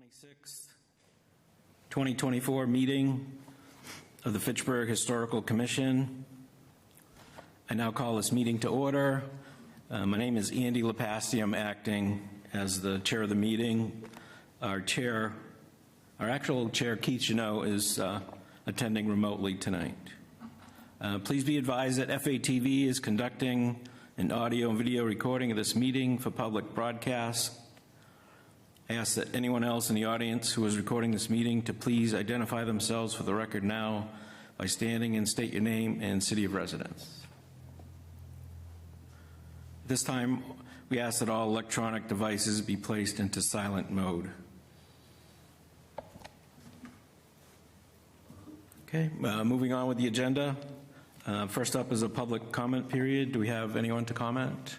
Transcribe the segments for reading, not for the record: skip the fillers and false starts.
26th, 2024 meeting of the Fitchburg Historical Commission. I now call this meeting to order. My name is Andy Lepasti. I'm acting as the chair of the meeting. Our actual chair, Keith Janot, is attending remotely tonight. Please be advised that FATV is conducting an audio and video recording of this meeting for public broadcast. I ask that anyone else in the audience who is recording this meeting to please identify themselves for the record now by standing and state your name and city of residence. At this time, we ask that all electronic devices be placed into silent mode. Okay, moving on with the agenda. First up is a public comment period. Do we have anyone to comment?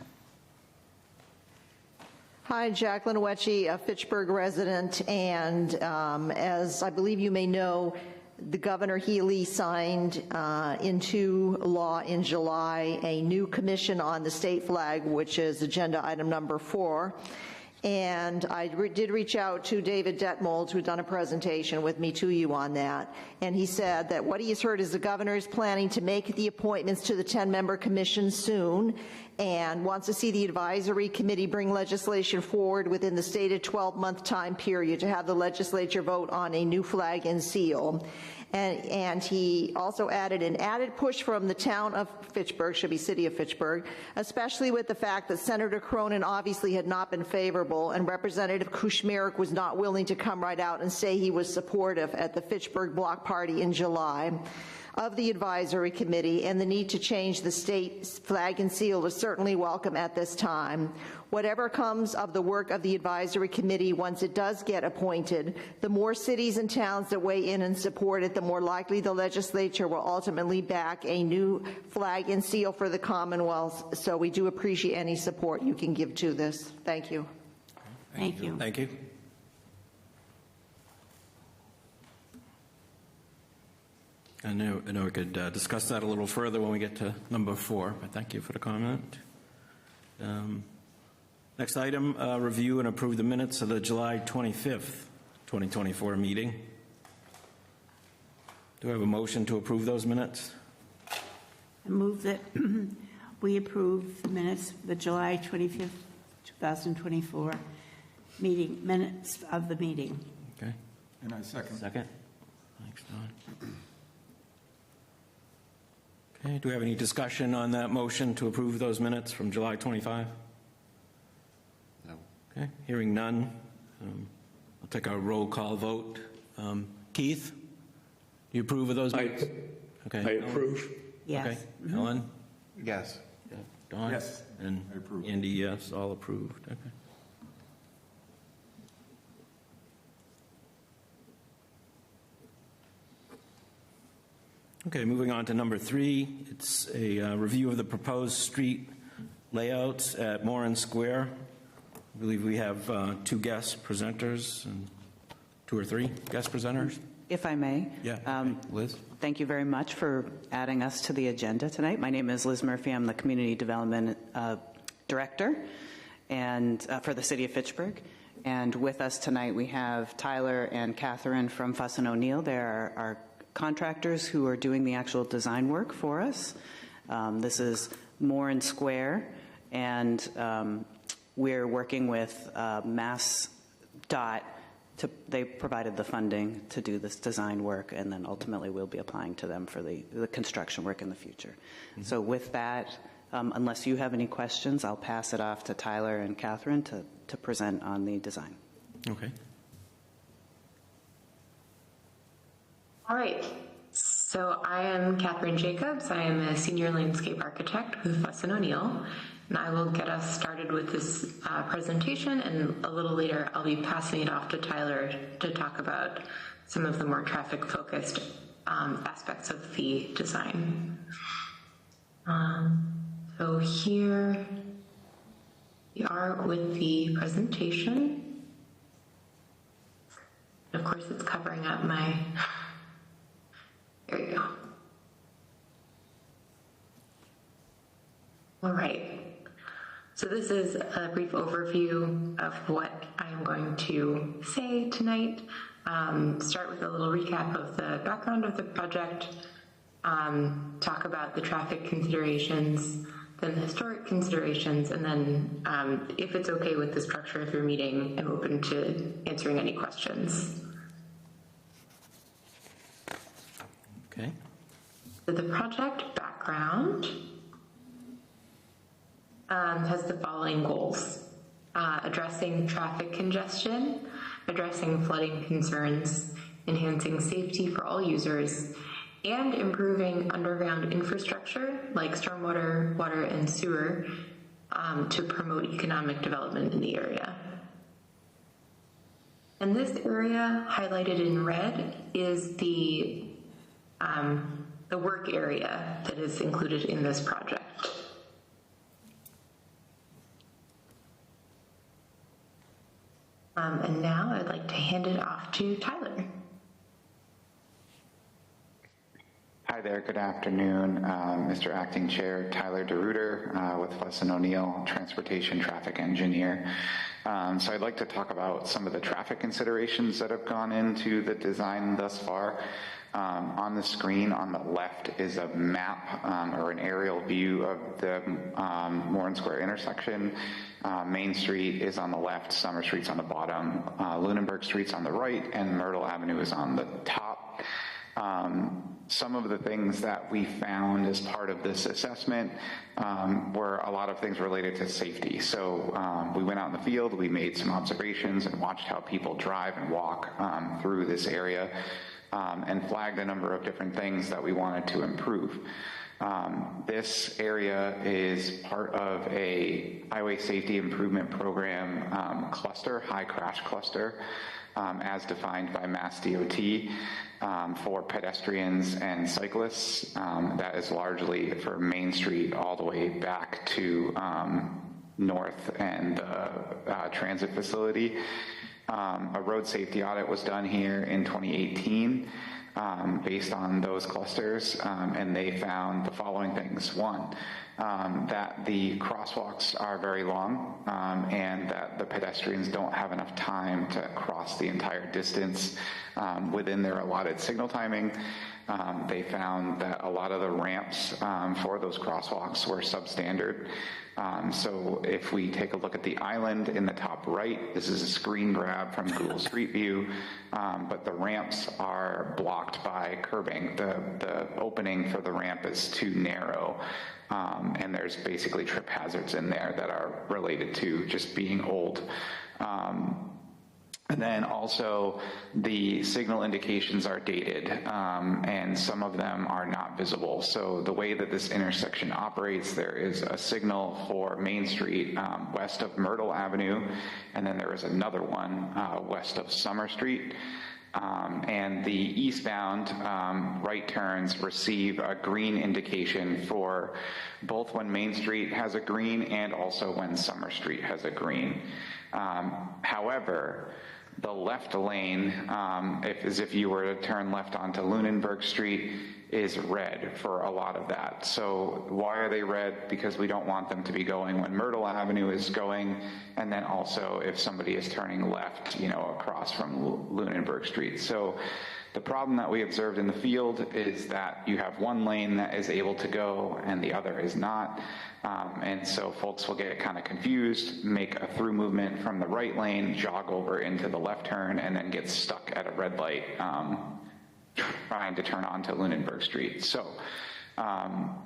Hi, Jacqueline Wetchy, a Fitchburg resident, and as I believe you may know, the Governor Healy signed into law in July a new commission on the state flag, which is agenda item number 4. And I did reach out to David Detmold, who's done a presentation with me to you on that. And he said that what he has heard is the governor is planning to make the appointments to the 10-member commission soon and wants to see the advisory committee bring legislation forward within the stated 12-month time period to have the legislature vote on a new flag and seal. And he also added an added push from the town of Fitchburg, should be city of Fitchburg, especially with the fact that Senator Cronin obviously had not been favorable and Representative Kushmerek was not willing to come right out and say he was supportive at the Fitchburg Block Party in July of the advisory committee, and the need to change the state flag and seal is certainly welcome at this time. Whatever comes of the work of the advisory committee once it does get appointed, the more cities and towns that weigh in and support it, the more likely the legislature will ultimately back a new flag and seal for the Commonwealth. So we do appreciate any support you can give to this. Thank you. Thank you. Thank you. I know we could discuss that a little further when we get to number 4, but thank you for the comment. Next item, review and approve the minutes of the July 25th, 2024 meeting. Do I have a motion to approve those minutes? I move that we approve the minutes of the July 25th, 2024 meeting, minutes of the meeting. Okay. And I second. Second. Thanks, Don. Okay, do we have any discussion on that motion to approve those minutes from July 25? No. Okay, hearing none, I'll take a roll call vote. Keith, do you approve of those minutes? Okay. I approve. Yes. Okay. Ellen? Yes. Don? Yes. And I approve. Andy, yes, all approved. Okay. Okay, moving on to number 3. It's a review of the proposed street layouts at Moran Square. I believe we have 2 guest presenters and 2 or 3 guest presenters. If I may. Yeah, Liz. Thank you very much for adding us to the agenda tonight. My name is Liz Murphy. I'm the Community Development Director and for the City of Fitchburg. And with us tonight we have Tyler and Catherine from Fuss & O'Neill. They're our contractors who are doing the actual design work for us. This is Moran Square, and we're working with Mass Dot. They provided the funding to do this design work, and then ultimately we'll be applying to them for the construction work in the future. Mm-hmm. So with that, unless you have any questions, I'll pass it off to Tyler and Catherine to present on the design. Okay. All right, so I am Catherine Jacobs. I am a senior landscape architect with Fuss & O'Neill, and I will get us started with this presentation, and a little later I'll be passing it off to Tyler to talk about some of the more traffic-focused aspects of the design. So here we are with the presentation. Of course, it's covering up my... There you go. All right. So this is a brief overview of what I am going to say tonight. Start with a little recap of the background of the project, talk about the traffic considerations, then the historic considerations, and then if it's okay with the structure of your meeting, I'm open to answering any questions. Okay. So the project background has the following goals: addressing traffic congestion, addressing flooding concerns, enhancing safety for all users, and improving underground infrastructure like stormwater, water, and sewer to promote economic development in the area. And this area highlighted in red is the work area that is included in this project. And now I'd like to hand it off to Tyler. Hi there, good afternoon. Mr. Acting Chair, Tyler DeRuiter with Fuss & O'Neill, Transportation Traffic Engineer. So I'd like to talk about some of the traffic considerations that have gone into the design thus far. On the screen on the left is a map or an aerial view of the Moran Square intersection. Main Street is on the left, Summer Street's on the bottom, Lunenburg Street's on the right, and Myrtle Avenue is on the top. Some of the things that we found as part of this assessment were a lot of things related to safety. So we went out in the field, we made some observations and watched how people drive and walk through this area and flagged a number of different things that we wanted to improve. This area is part of a highway safety improvement program cluster, high crash cluster, as defined by Mass DOT for pedestrians and cyclists. That is largely for Main Street all the way back to North and transit facility. A road safety audit was done here in 2018 based on those clusters, and they found the following things. One, that the crosswalks are very long and that the pedestrians don't have enough time to cross the entire distance within their allotted signal timing. They found that a lot of the ramps for those crosswalks were substandard. So if we take a look at the island in the top right, this is a screen grab from Google Street View, but the ramps are blocked by curbing. The opening for the ramp is too narrow, and there's basically trip hazards in there that are related to just being old. And then also the signal indications are dated, and some of them are not visible. So the way that this intersection operates, there is a signal for Main Street west of Myrtle Avenue, and then there is another one west of Summer Street. And the eastbound right turns receive a green indication for both when Main Street has a green and also when Summer Street has a green. However, the left lane, as if you were to turn left onto Lunenburg Street, is red for a lot of that. So why are they red? Because we don't want them to be going when Myrtle Avenue is going, and then also if somebody is turning left, across from Lunenburg Street. So the problem that we observed in the field is that you have one lane that is able to go and the other is not. And so folks will get kind of confused, make a through movement from the right lane, jog over into the left turn, and then get stuck at a red light trying to turn onto Lunenburg Street. So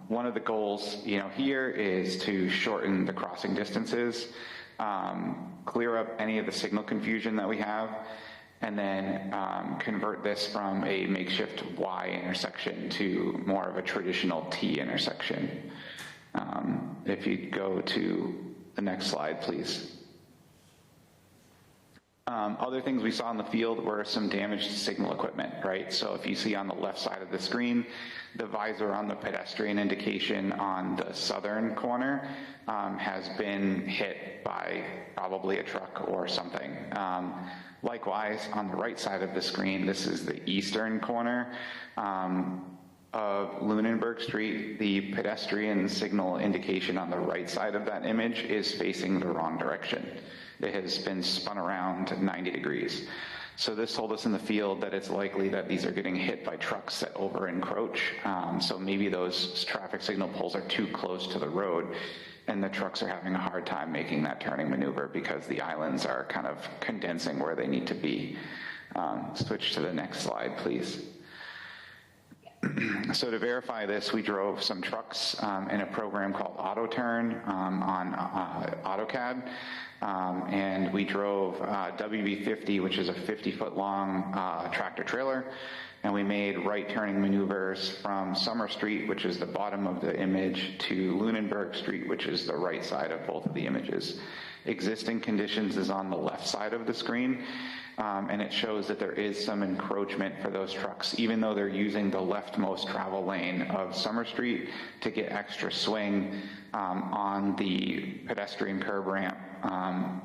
one of the goals, here is to shorten the crossing distances, clear up any of the signal confusion that we have, and then convert this from a makeshift Y intersection to more of a traditional T intersection. If you go to the next slide, please. Other things we saw in the field were some damaged signal equipment, right? So if you see on the left side of the screen, the visor on the pedestrian indication on the southern corner has been hit by probably a truck or something. Likewise, on the right side of the screen, this is the eastern corner of Lunenburg Street, the pedestrian signal indication on the right side of that image is facing the wrong direction. It has been spun around 90 degrees. So this told us in the field that it's likely that these are getting hit by trucks that over encroach. So maybe those traffic signal poles are too close to the road and the trucks are having a hard time making that turning maneuver because the islands are kind of condensing where they need to be. Switch to the next slide, please. So to verify this, we drove some trucks in a program called AutoTurn on AutoCAD. And we drove WB50, which is a 50-foot long tractor trailer, and we made right turning maneuvers from Summer Street, which is the bottom of the image, to Lunenburg Street, which is the right side of both of the images. Existing conditions is on the left side of the screen, and it shows that there is some encroachment for those trucks, even though they're using the leftmost travel lane of Summer Street to get extra swing on the pedestrian curb ramp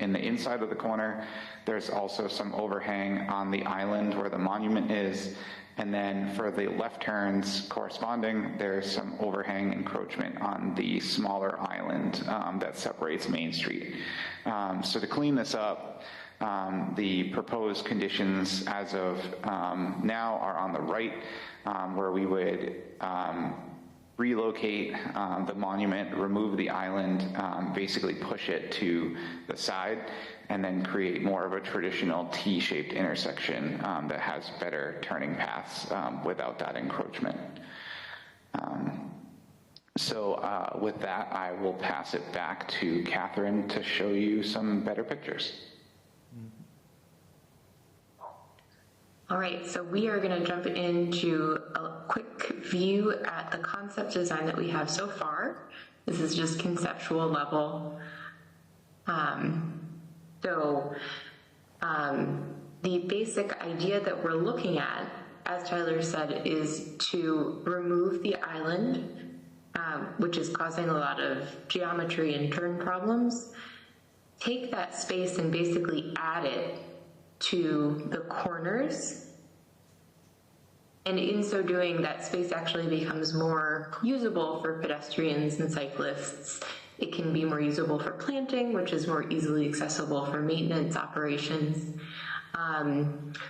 in the inside of the corner. There's also some overhang on the island where the monument is. And then for the left turns corresponding, there's some overhang encroachment on the smaller island that separates Main Street. So to clean this up, the proposed conditions as of now are on the right, where we would relocate the monument, remove the island, basically push it to the side, and then create more of a traditional T-shaped intersection that has better turning paths without that encroachment. So with that, I will pass it back to Catherine to show you some better pictures. All right, so we are going to jump into a quick view at the concept design that we have so far. This is just conceptual level. The basic idea that we're looking at, as Tyler said, is to remove the island, which is causing a lot of geometry and turn problems, take that space and basically add it to the corners, and in so doing, that space actually becomes more usable for pedestrians and cyclists. It can be more usable for planting, which is more easily accessible for maintenance operations.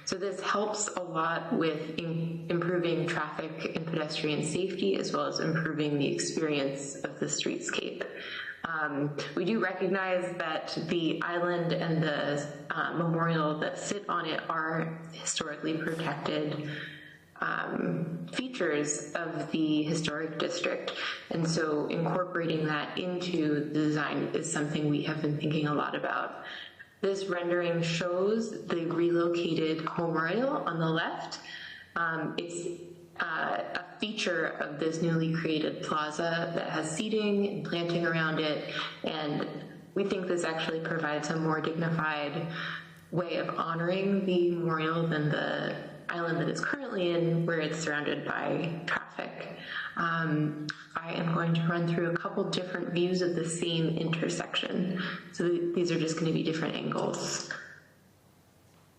So this helps a lot with improving traffic and pedestrian safety, as well as improving the experience of the streetscape. We do recognize that the island and the memorial that sit on it are historically protected features of the historic district, and so incorporating that into the design is something we have been thinking a lot about. This rendering shows the relocated memorial on the left. It's a feature of this newly created plaza that has seating and planting around it, and we think this actually provides a more dignified way of honoring the memorial than the island that it's currently in, where it's surrounded by traffic. I am going to run through a couple different views of the same intersection. So these are just going to be different angles.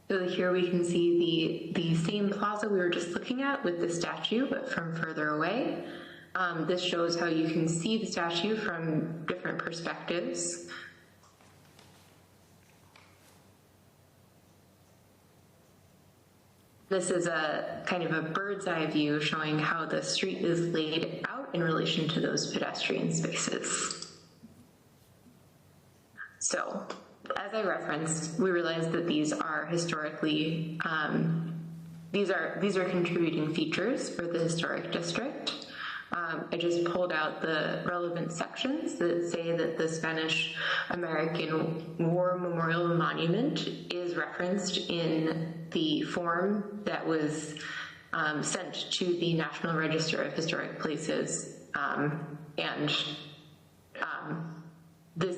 So here we can see the same plaza we were just looking at with the statue, but from further away. This shows how you can see the statue from different perspectives. This is a kind of a bird's eye view showing how the street is laid out in relation to those pedestrian spaces. So, as I referenced, we realized that these are historically, these are contributing features for the historic district. I just pulled out the relevant sections that say that the Spanish-American War Memorial Monument is referenced in the form that was sent to the National Register of Historic Places,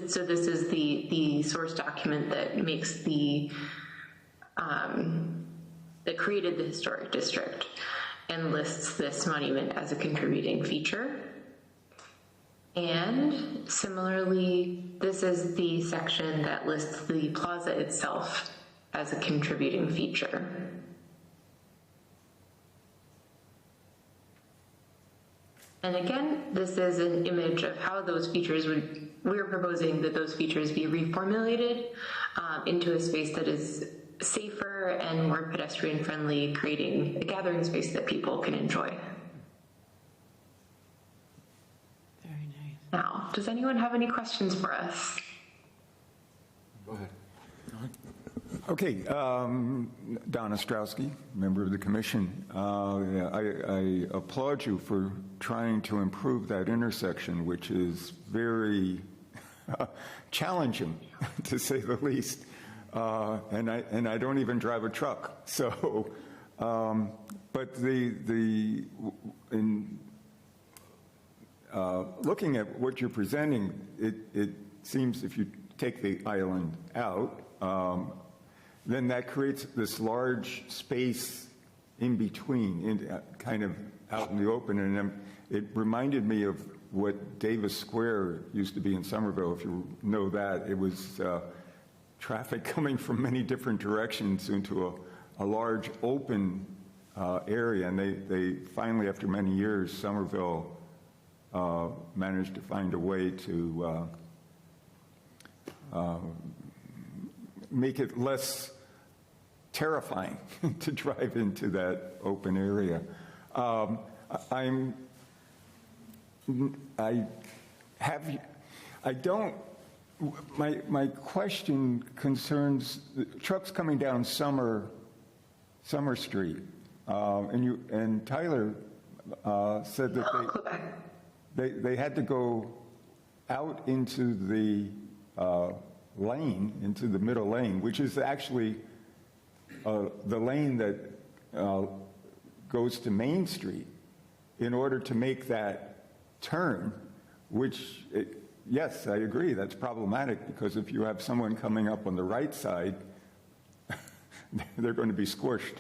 so this is the source document that makes that created the historic district and lists this monument as a contributing feature. And similarly, this is the section that lists the plaza itself as a contributing feature. And again, this is an image of how those features we're proposing that those features be reformulated into a space that is safer and more pedestrian friendly, creating a gathering space that people can enjoy. Very nice. Now, does anyone have any questions for us? Go ahead. Okay, Don Ostrowski, member of the commission. I applaud you for trying to improve that intersection, which is very challenging, to say the least. And I don't even drive a truck. So, but looking at what you're presenting, it seems if you take the island out, then that creates this large space in between, kind of out in the open. And it reminded me of what Davis Square used to be in Somerville, if you know that. It was traffic coming from many different directions into a large open area. And they finally, after many years, Somerville managed to find a way to make it less terrifying to drive into that open area. My question concerns the trucks coming down Summer Street, and Tyler said that they had to go out into the lane, into the middle lane, which is actually the lane that goes to Main Street, in order to make that turn, which, yes, I agree, that's problematic, because if you have someone coming up on the right side, they're going to be squished.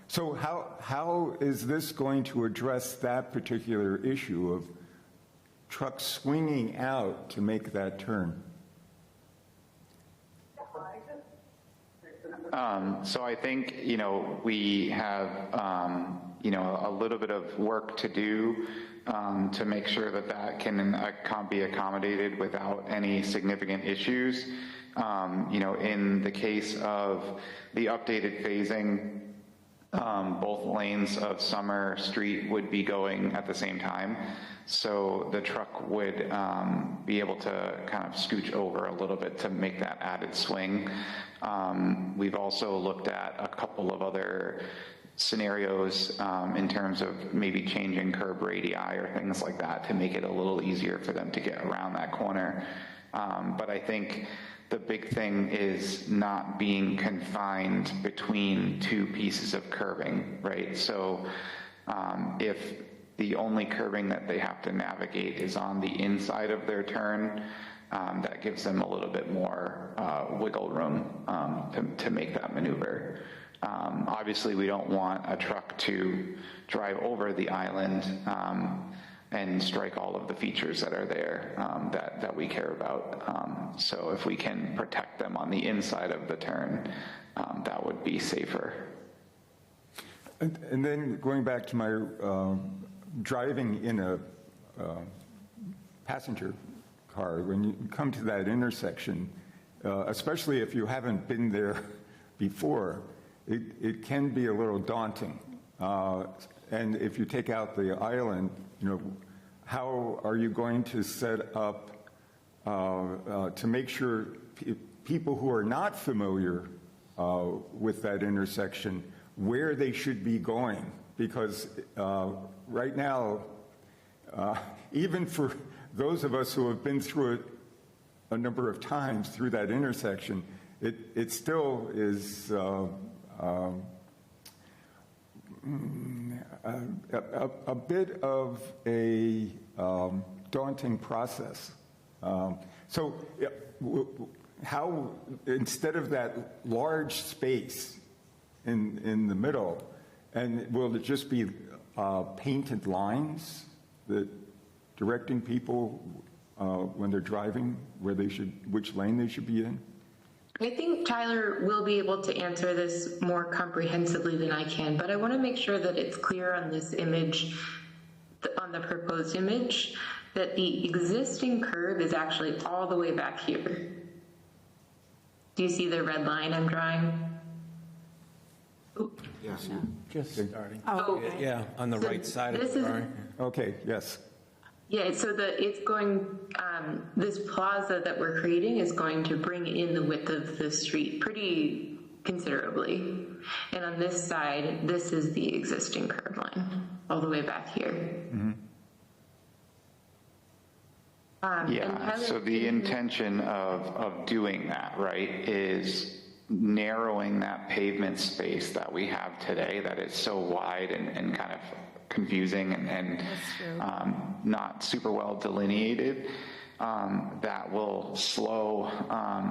So how is this going to address that particular issue of trucks swinging out to make that turn? So I think, we have, a little bit of work to do to make sure that that can be accommodated without any significant issues. In the case of the updated phasing, both lanes of Summer Street would be going at the same time. So the truck would be able to kind of scooch over a little bit to make that added swing. We've also looked at a couple of other scenarios in terms of maybe changing curb radii or things like that to make it a little easier for them to get around that corner. But I think the big thing is not being confined between two pieces of curbing, right? So if the only curbing that they have to navigate is on the inside of their turn, that gives them a little bit more wiggle room to make that maneuver. Obviously, we don't want a truck to drive over the island and strike all of the features that are there that we care about. So if we can protect them on the inside of the turn, that would be safer. And then going back to my driving in a passenger car, when you come to that intersection, especially if you haven't been there before, it can be a little daunting. And if you take out the island, how are you going to set up to make sure people who are not familiar with that intersection, where they should be going? Because right now, even for those of us who have been through it a number of times through that intersection, it still is a bit of a daunting process. So how, instead of that large space in the middle, and will it just be painted lines that directing people when they're driving which lane they should be in? I think Tyler will be able to answer this more comprehensively than I can, but I want to make sure that it's clear on this image on the proposed image that the existing curb is actually all the way back here. Do you see the red line I'm drawing? Yes. Just starting. Oh, Yeah, on the right side of this the is- drawing. Okay, yes. Yeah, so it's going, this plaza that we're creating is going to bring in the width of the street pretty considerably. And on this side, this is the existing curb line, all the way back here. And Yeah, Tyler, so the intention of doing that, right, is narrowing that pavement space that we have today that is so wide and kind of confusing and not super well delineated, that will slow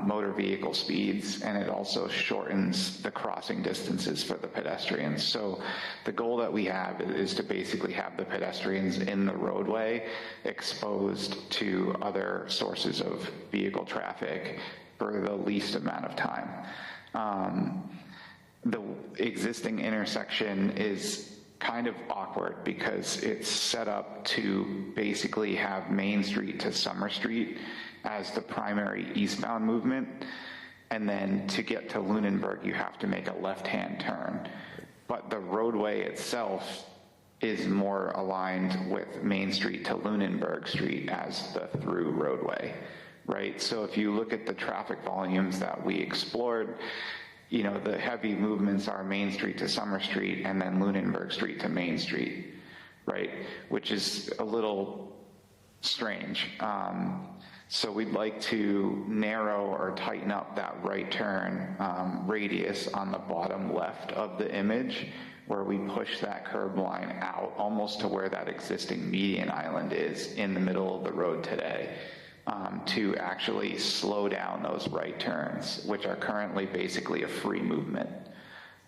motor vehicle speeds, and it also shortens the crossing distances for the pedestrians. So the goal that we have is to basically have the pedestrians in the roadway exposed to other sources of vehicle traffic for the least amount of time. The existing intersection is kind of awkward because it's set up to basically have Main Street to Summer Street as the primary eastbound movement. And then to get to Lunenburg, you have to make a left-hand turn. But the roadway itself is more aligned with Main Street to Lunenburg Street as the through roadway, right? So if you look at the traffic volumes that we explored, you know, the heavy movements are Main Street to Summer Street and then Lunenburg Street to Main Street, right? Which is a little strange. So we'd like to narrow or tighten up that right turn radius on the bottom left of the image, where we push that curb line out almost to where that existing median island is in the middle of the road today. To actually slow down those right turns, which are currently basically a free movement.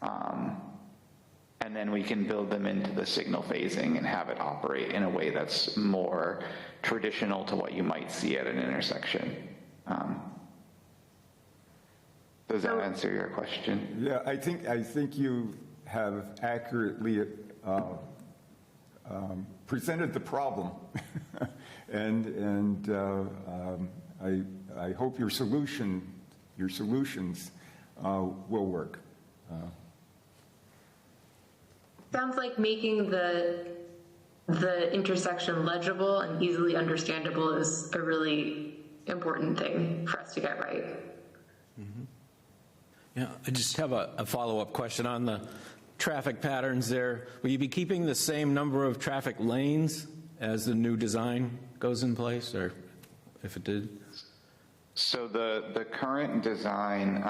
And then we can build them into the signal phasing and have it operate in a way that's more traditional to what you might see at an intersection. Does that answer your question? Yeah, I think you have accurately presented the problem. And I hope your solutions will work. sounds like making the intersection legible and easily understandable is a really important thing for us to get right. Yeah, I just have a follow-up question on the traffic patterns there. Will you be keeping the same number of traffic lanes as the new design goes in place, or if it did? So the current design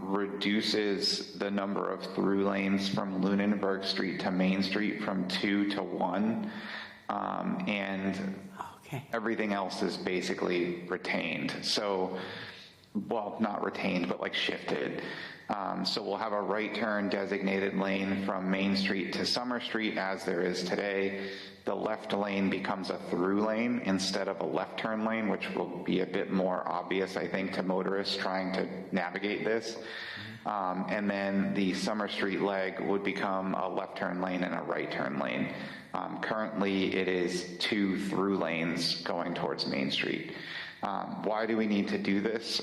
reduces the number of through lanes from Lunenburg Street to Main Street from 2 to 1, and everything else is basically retained. So, well, not retained, but like shifted. So we'll have a right turn designated lane from Main Street to Summer Street as there is today. The left lane becomes a through lane instead of a left turn lane, which will be a bit more obvious, I think, to motorists trying to navigate this. And then the Summer Street leg would become a left turn lane and a right turn lane. Currently, it is 2 through lanes going towards Main Street. Why do we need to do this?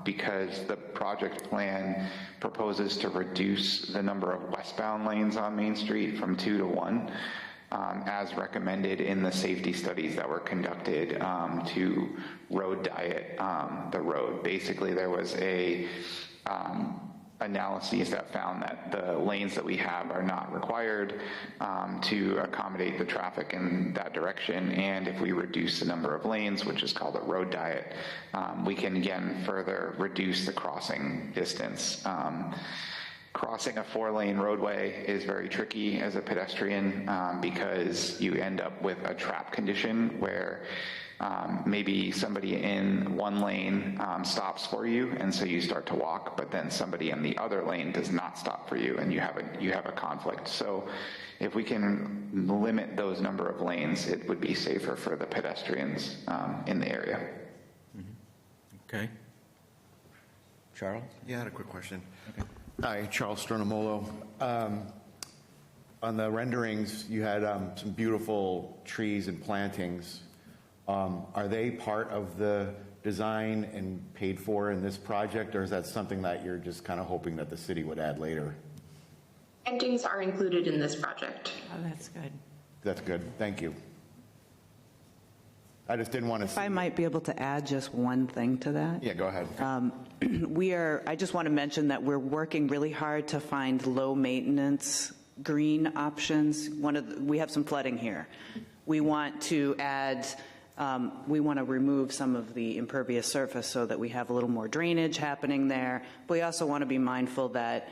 Because the project plan proposes to reduce the number of westbound lanes on Main Street from 2 to 1, as recommended in the safety studies that were conducted to road diet the road. Basically, there was a analyses that found that the lanes that we have are not required to accommodate the traffic in that direction, and if we reduce the number of lanes, which is called a road diet, we can again further reduce the crossing distance. Crossing a 4-lane roadway is very tricky as a pedestrian because you end up with a trap condition where maybe somebody in one lane stops for you, and so you start to walk, but then somebody in the other lane does not stop for you, and you have a conflict. So if we can limit those number of lanes, it would be safer for the pedestrians in the area. Okay. Charles? Yeah, I had a quick question. Okay. Hi, Charles Stronimolo. on the renderings, you had some beautiful trees and plantings. Are they part of the design and paid for in this project, or is that something that you're just kind of hoping that the city would add later? Plantings are included in this project. Oh, that's good. That's good. Thank you. I just didn't want to If I might be able to add just one thing to that. Yeah, go ahead. I just want to mention that we're working really hard to find low maintenance green options. We have some flooding here. We want to add, we want to remove some of the impervious surface so that we have a little more drainage happening there. But we also want to be mindful that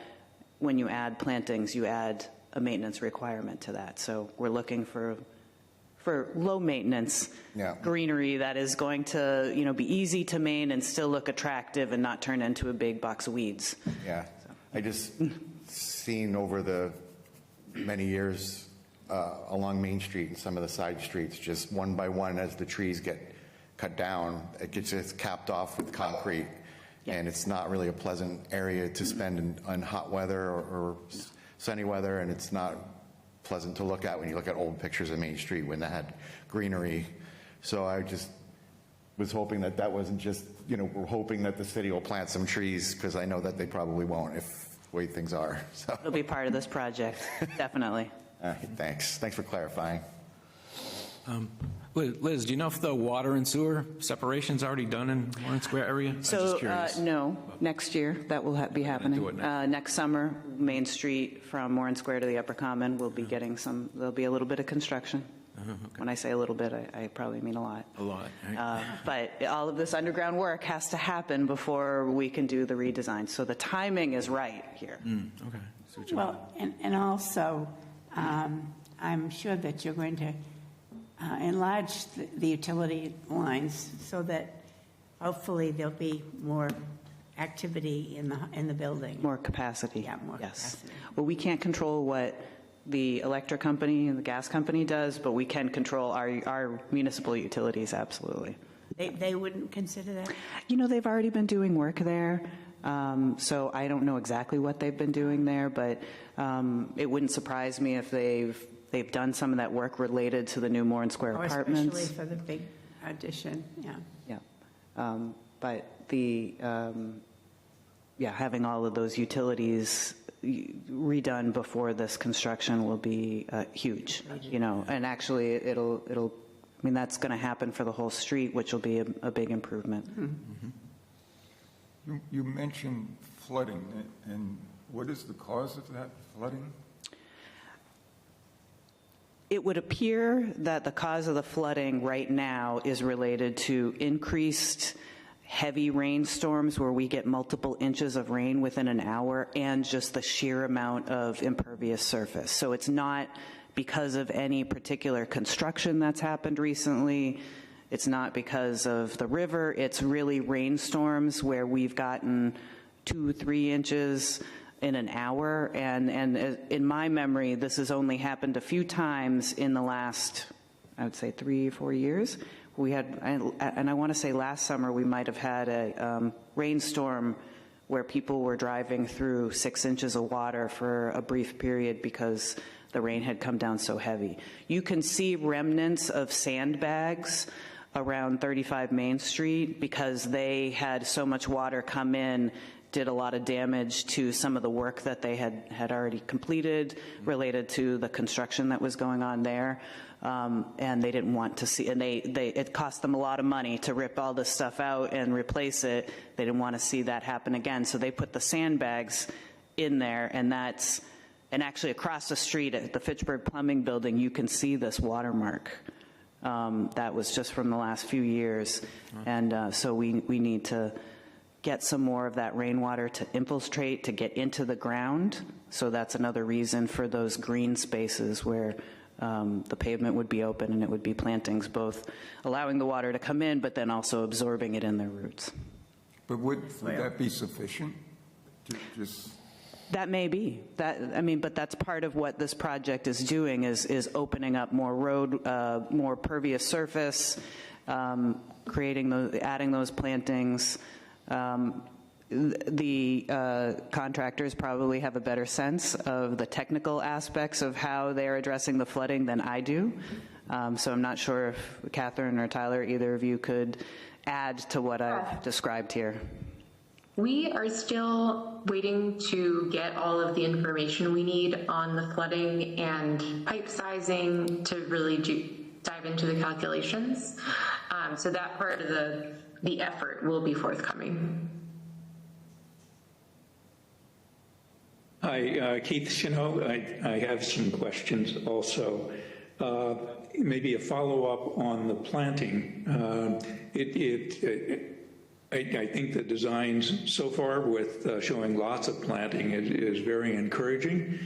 when you add plantings, you add a maintenance requirement to that. So we're looking for low maintenance greenery that is going to, be easy to maintain and still look attractive and not turn into a big box of weeds. Yeah, I just seen over the many years along Main Street and some of the side streets, just one by one as the trees get cut down, it gets just capped off with concrete. Yeah. And it's not really a pleasant area to spend in hot weather or sunny weather, and it's not pleasant to look at when you look at old pictures of Main Street when they had greenery. So I just was hoping that that wasn't just, we're hoping that the city will plant some trees, because I know that they probably won't if the way things are. So it'll be part of this project, definitely. All right, thanks. Thanks for clarifying. Liz, do you know if the water and sewer separation's already done in Moran Square area? So, no, next year that will be happening. Next summer, Main Street from Moran Square to the Upper Common will be getting there'll be a little bit of construction. Okay. When I say a little bit, I probably mean a lot. A lot, right? But all of this underground work has to happen before we can do the redesign. So the timing is right here. Okay. Well, and also, I'm sure that you're going to enlarge the utility lines so that hopefully there'll be more activity in the building. More capacity. Yeah, more yes. capacity. Well, we can't control what the electric company and the gas company does, but we can control our municipal utilities, absolutely. They wouldn't consider that? They've already been doing work there, so I don't know exactly what they've been doing there, but it wouldn't surprise me if they've done some of that work related to the new Moran Square apartments. Especially for the big addition, yeah. Yeah. But having all of those utilities redone before this construction will be huge, and actually that's going to happen for the whole street, which will be a big improvement. Mm-hmm. You mentioned flooding, and what is the cause of that flooding? It would appear that the cause of the flooding right now is related to increased heavy rainstorms where we get multiple inches of rain within an hour, and just the sheer amount of impervious surface. So it's not because of any particular construction that's happened recently. It's not because of the river. It's really rainstorms where we've gotten 2-3 inches in an hour, and in my memory, this has only happened a few times in the last, I would say, 3-4 years. We had, and I want to say last summer, we might have had a rainstorm where people were driving through 6 inches of water for a brief period because the rain had come down so heavy. You can see remnants of sandbags around 35 Main Street because they had so much water come in, did a lot of damage to some of the work that they had already completed related to the construction that was going on there. And they didn't want to see, and it cost them a lot of money to rip all this stuff out and replace it. They didn't want to see that happen again. So they put the sandbags in there, and actually across the street at the Fitchburg Plumbing Building, you can see this watermark. That was just from the last few years. And so we need to get some more of that rainwater to infiltrate, to get into the ground. So that's another reason for those green spaces where the pavement would be open and it would be plantings, both allowing the water to come in, but then also absorbing it in their roots. But would that be sufficient to just... That may be. But that's part of what this project is doing, is opening up more road, more pervious surface, adding those plantings. the contractors probably have a better sense of the technical aspects of how they're addressing the flooding than I do. So I'm not sure if Catherine or Tyler, either of you could add to what I've described here. We are still waiting to get all of the information we need on the flooding and pipe sizing to really dive into the calculations. So that part of the effort will be forthcoming. Hi, Keith Chino. I have some questions also. Maybe a follow-up on the planting. I think the designs so far with showing lots of planting is very encouraging.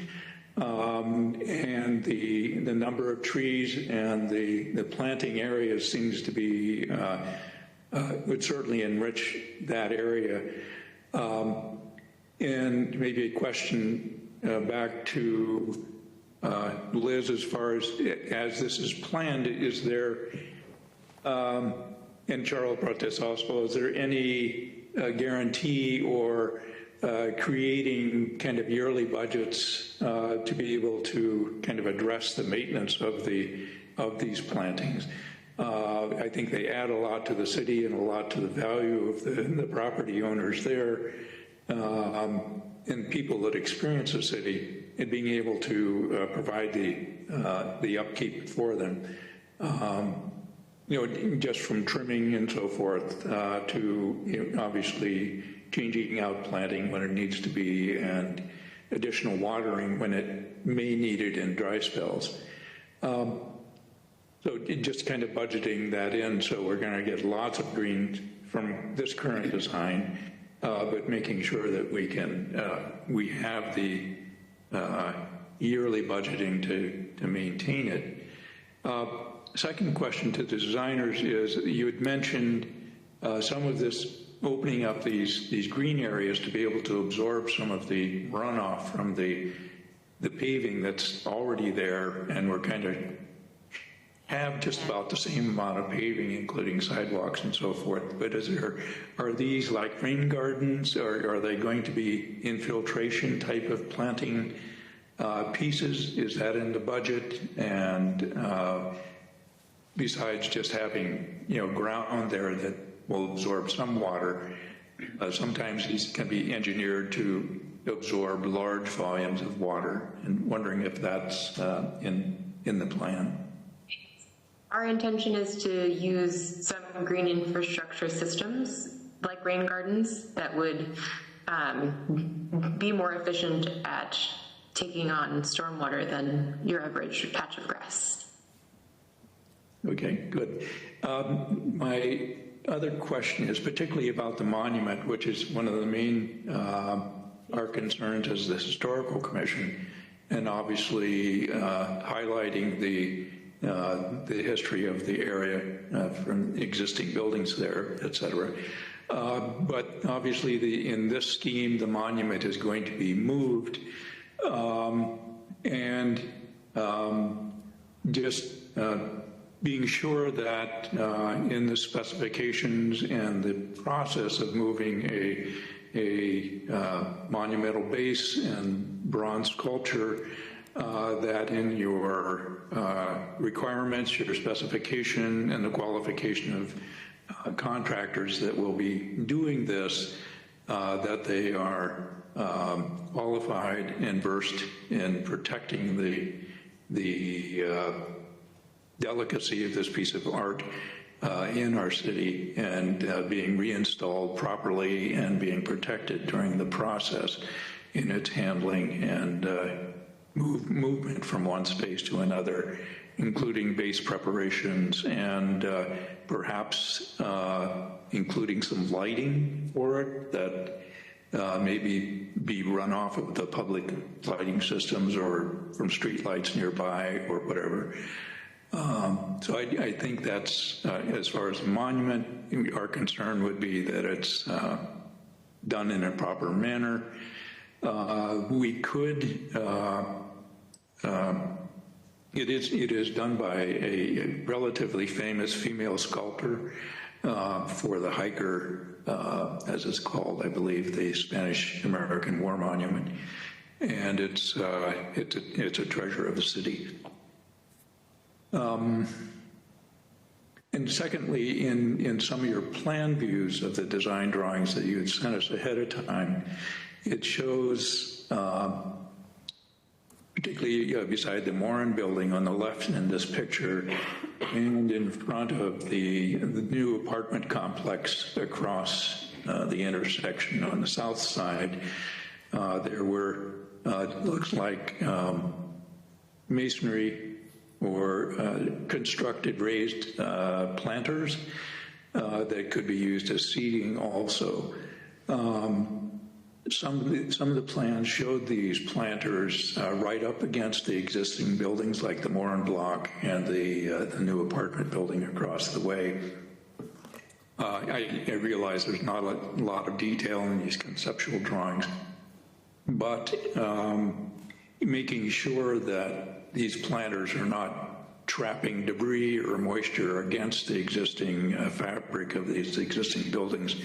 And the number of trees and the planting areas seems to be, would certainly enrich that area. And maybe a question back to Liz, as far as this is planned, is there, and Charles brought this also, is there any guarantee or creating kind of yearly budgets to be able to kind of address the maintenance of these plantings? I think they add a lot to the city and a lot to the value of the property owners there, and people that experience the city, and being able to provide the upkeep for them. Just from trimming and so forth to obviously changing out planting when it needs to be, and additional watering when it may need it in dry spells. So just kind of budgeting that in, so we're going to get lots of green from this current design, but making sure that we have the yearly budgeting to maintain it. Second question to the designers is, you had mentioned some of this opening up these green areas to be able to absorb some of the runoff from the paving that's already there, and we're kind of have just about the same amount of paving, including sidewalks and so forth. But are these like rain gardens, or are they going to be infiltration type of planting pieces? Is that in the budget? And besides just having ground there that will absorb some water, sometimes these can be engineered to absorb large volumes of water, and wondering if that's in the plan. Our intention is to use some green infrastructure systems like rain gardens that would be more efficient at taking on stormwater than your average patch of grass. Okay, good. My other question is particularly about the monument, which is one of the main our concerns as the Historical Commission, and obviously highlighting the history of the area from existing buildings there, et cetera. But obviously in this scheme, the monument is going to be moved, and just being sure that in the specifications and the process of moving a monumental base and bronze sculpture, that in your requirements, your specification, and the qualification of contractors that will be doing this, that they are qualified and versed in protecting the delicacy of this piece of art in our city, and being reinstalled properly and being protected during the process in its handling and movement from one space to another, including base preparations and perhaps including some lighting for it that maybe be run off of the public lighting systems or from street lights nearby or whatever. So I think that's, as far as the monument, our concern would be that it's done in a proper manner. We could, it is done by a relatively famous female sculptor, for the hiker, as it's called, I believe, the Spanish-American War Monument. And it's a treasure of the city. And secondly, in some of your plan views of the design drawings that you had sent us ahead of time, it shows, particularly beside the Moran building on the left in this picture, and in front of the new apartment complex across the intersection on the south side, there were, it looks like masonry or constructed raised planters that could be used as seating also. Some of the plans showed these planters right up against the existing buildings like the Moran block and the new apartment building across the way. I realize there's not a lot of detail in these conceptual drawings, but making sure that these planters are not trapping debris or moisture against the existing fabric of these existing buildings.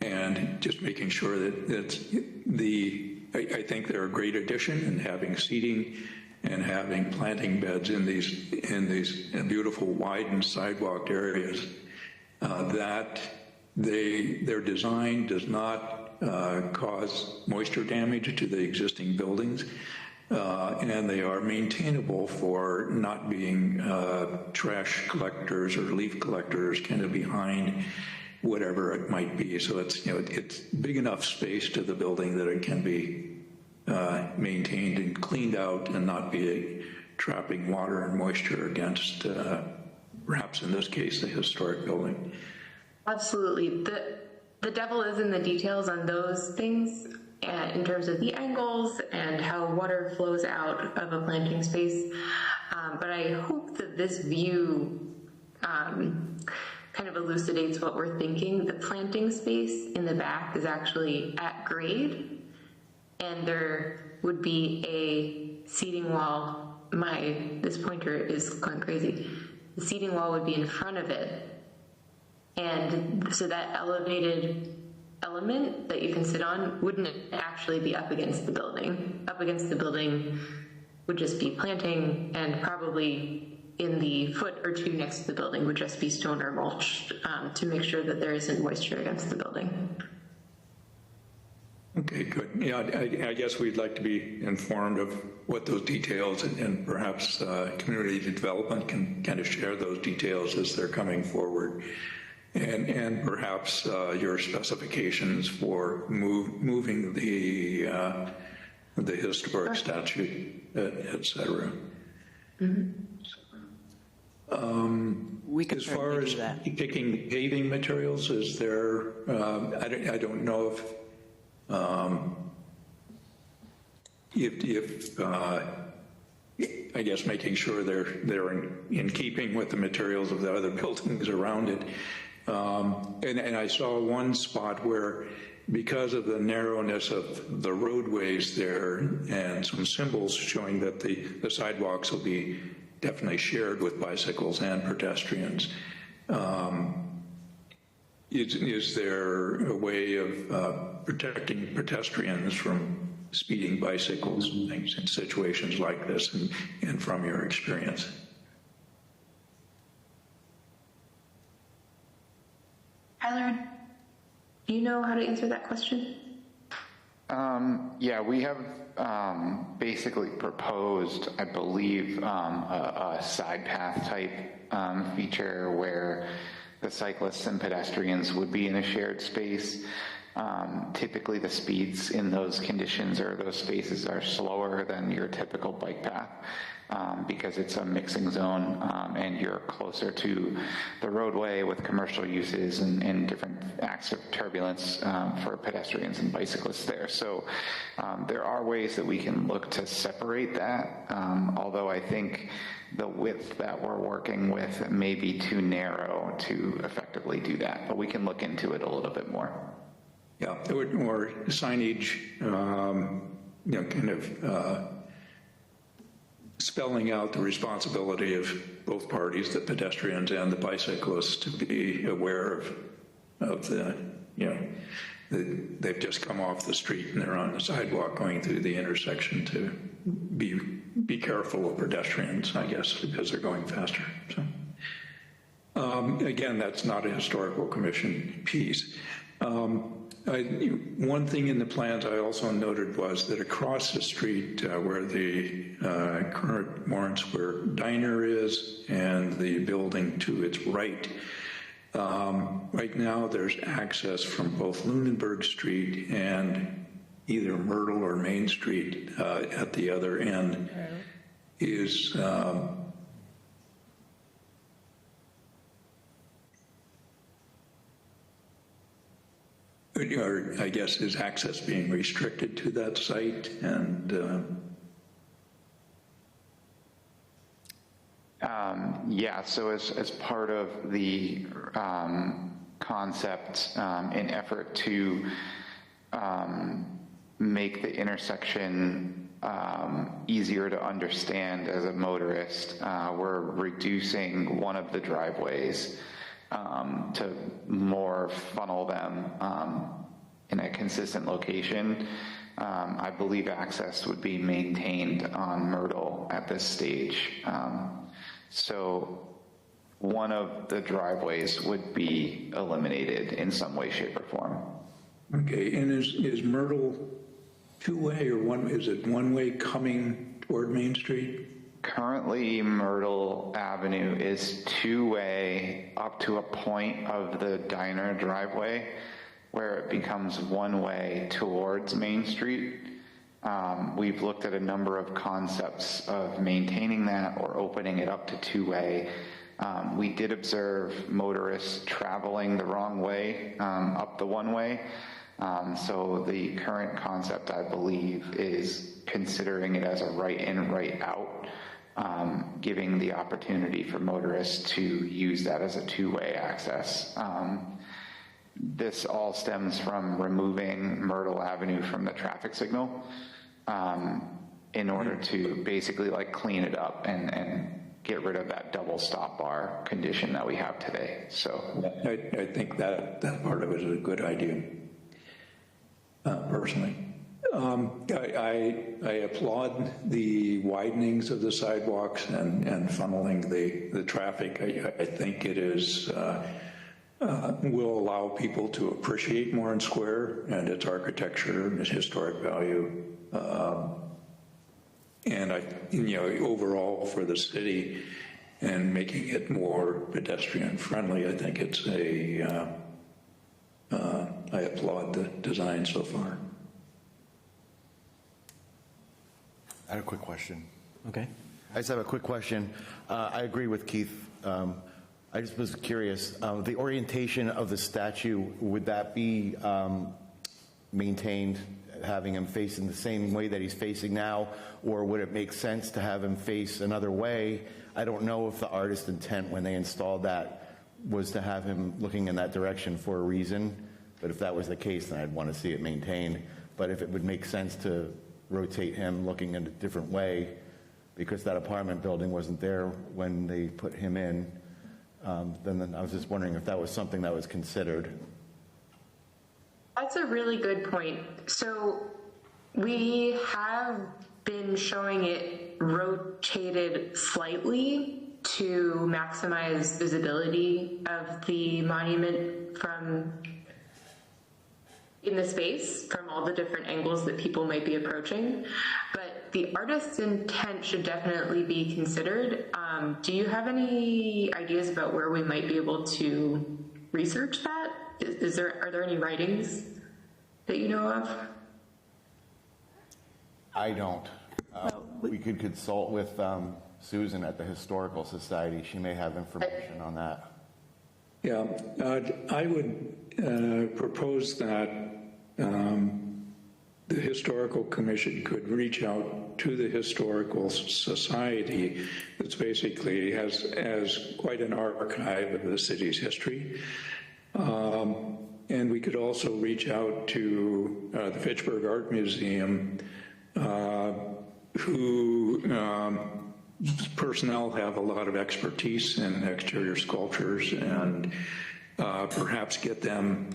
And just making sure that I think they're a great addition, and having seating and having planting beds in these beautiful widened sidewalked areas, that their design does not cause moisture damage to the existing buildings, and they are maintainable for not being trash collectors or leaf collectors kind of behind whatever it might be. So it's, it's big enough space to the building that it can be maintained and cleaned out and not be trapping water and moisture against, perhaps in this case, the historic building. Absolutely. The devil is in the details on those things, in terms of the angles and how water flows out of a planting space. But I hope that this view kind of elucidates what we're thinking. The planting space in the back is actually at grade, and there would be a seating wall. This pointer is going crazy. The seating wall would be in front of it, and so that elevated element that you can sit on wouldn't actually be up against the building. Up against the building would just be planting, and probably in the foot or two next to the building would just be stone or mulch, to make sure that there isn't moisture against the building. Okay, good. Yeah, I guess we'd like to be informed of what those details, and perhaps community development can kind of share those details as they're coming forward, and perhaps your specifications for moving the historic statue, et cetera. Mm-hmm. We could as far as picking paving materials, is there, I don't know if I guess making sure they're in keeping with the materials of the other buildings around it. And I saw one spot where, because of the narrowness of the roadways there and some symbols showing that the sidewalks will be definitely shared with bicycles and pedestrians. Is there a way of protecting pedestrians from speeding bicycles and things in situations like this, and from your experience? Tyler, do you know how to answer that question? Yeah, we have basically proposed, I believe, a side path type feature where the cyclists and pedestrians would be in a shared space. Typically the speeds in those conditions or those spaces are slower than your typical bike path, because it's a mixing zone, and you're closer to the roadway with commercial uses and different acts of turbulence for pedestrians and bicyclists there. So there are ways that we can look to separate that, although I think the width that we're working with may be too narrow to effectively do that, but we can look into it a little bit more. Yeah, or signage, kind of spelling out the responsibility of both parties, the pedestrians and the bicyclists, to be aware of the, they've just come off the street and they're on the sidewalk going through the intersection, to be careful of pedestrians, I guess, because they're going faster. So, again, that's not a historical commission piece. One thing in the plans I also noted was that across the street where the current Moran Square diner is and the building to its right, right now there's access from both Lunenburg Street and either Myrtle or Main Street at the other end is or I guess is access being restricted to that site, and yeah, so as part of the concept, in effort to make the intersection easier to understand as a motorist, we're reducing one of the driveways to more funnel them in a consistent location. I believe access would be maintained on Myrtle at this stage. So one of the driveways would be eliminated in some way, shape, or form. Okay, and is Myrtle two-way or one? Is it one-way coming toward Main Street? Currently, Myrtle Avenue is two-way up to a point of the diner driveway where it becomes one-way towards Main Street. We've looked at a number of concepts of maintaining that or opening it up to two-way. We did observe motorists traveling the wrong way up the one-way. So the current concept, I believe, is considering it as a right in, right out, giving the opportunity for motorists to use that as a two-way access. This all stems from removing Myrtle Avenue from the traffic signal in order to basically like clean it up and get rid of that double stop bar condition that we have today. So I think that part of it is a good idea, personally. I applaud the widenings of the sidewalks and funneling the traffic. I think it is will allow people to appreciate Moran Square and its architecture and its historic value. And overall for the city and making it more pedestrian friendly, I think it's I applaud the design so far. I had a quick question. Okay. I just have a quick question. I agree with Keith. I just was curious, the orientation of the statue, would that be maintained, having him facing the same way that he's facing now, or would it make sense to have him face another way? I don't know if the artist's intent when they installed that was to have him looking in that direction for a reason, but if that was the case, then I'd want to see it maintained. But if it would make sense to rotate him looking in a different way, because that apartment building wasn't there when they put him in, then I was just wondering if that was something that was considered. That's a really good point. So we have been showing it rotated slightly to maximize visibility of the monument from in the space from all the different angles that people might be approaching. But the artist's intent should definitely be considered. Do you have any ideas about where we might be able to research that? Are there any writings that you know of? I don't. We could consult with Susan at the Historical Society. She may have information on that. Yeah, I would propose that the Historical Commission could reach out to the Historical Society, that's basically has quite an archive of the city's history. And we could also reach out to the Fitchburg Art Museum, who personnel have a lot of expertise in exterior sculptures, and perhaps get them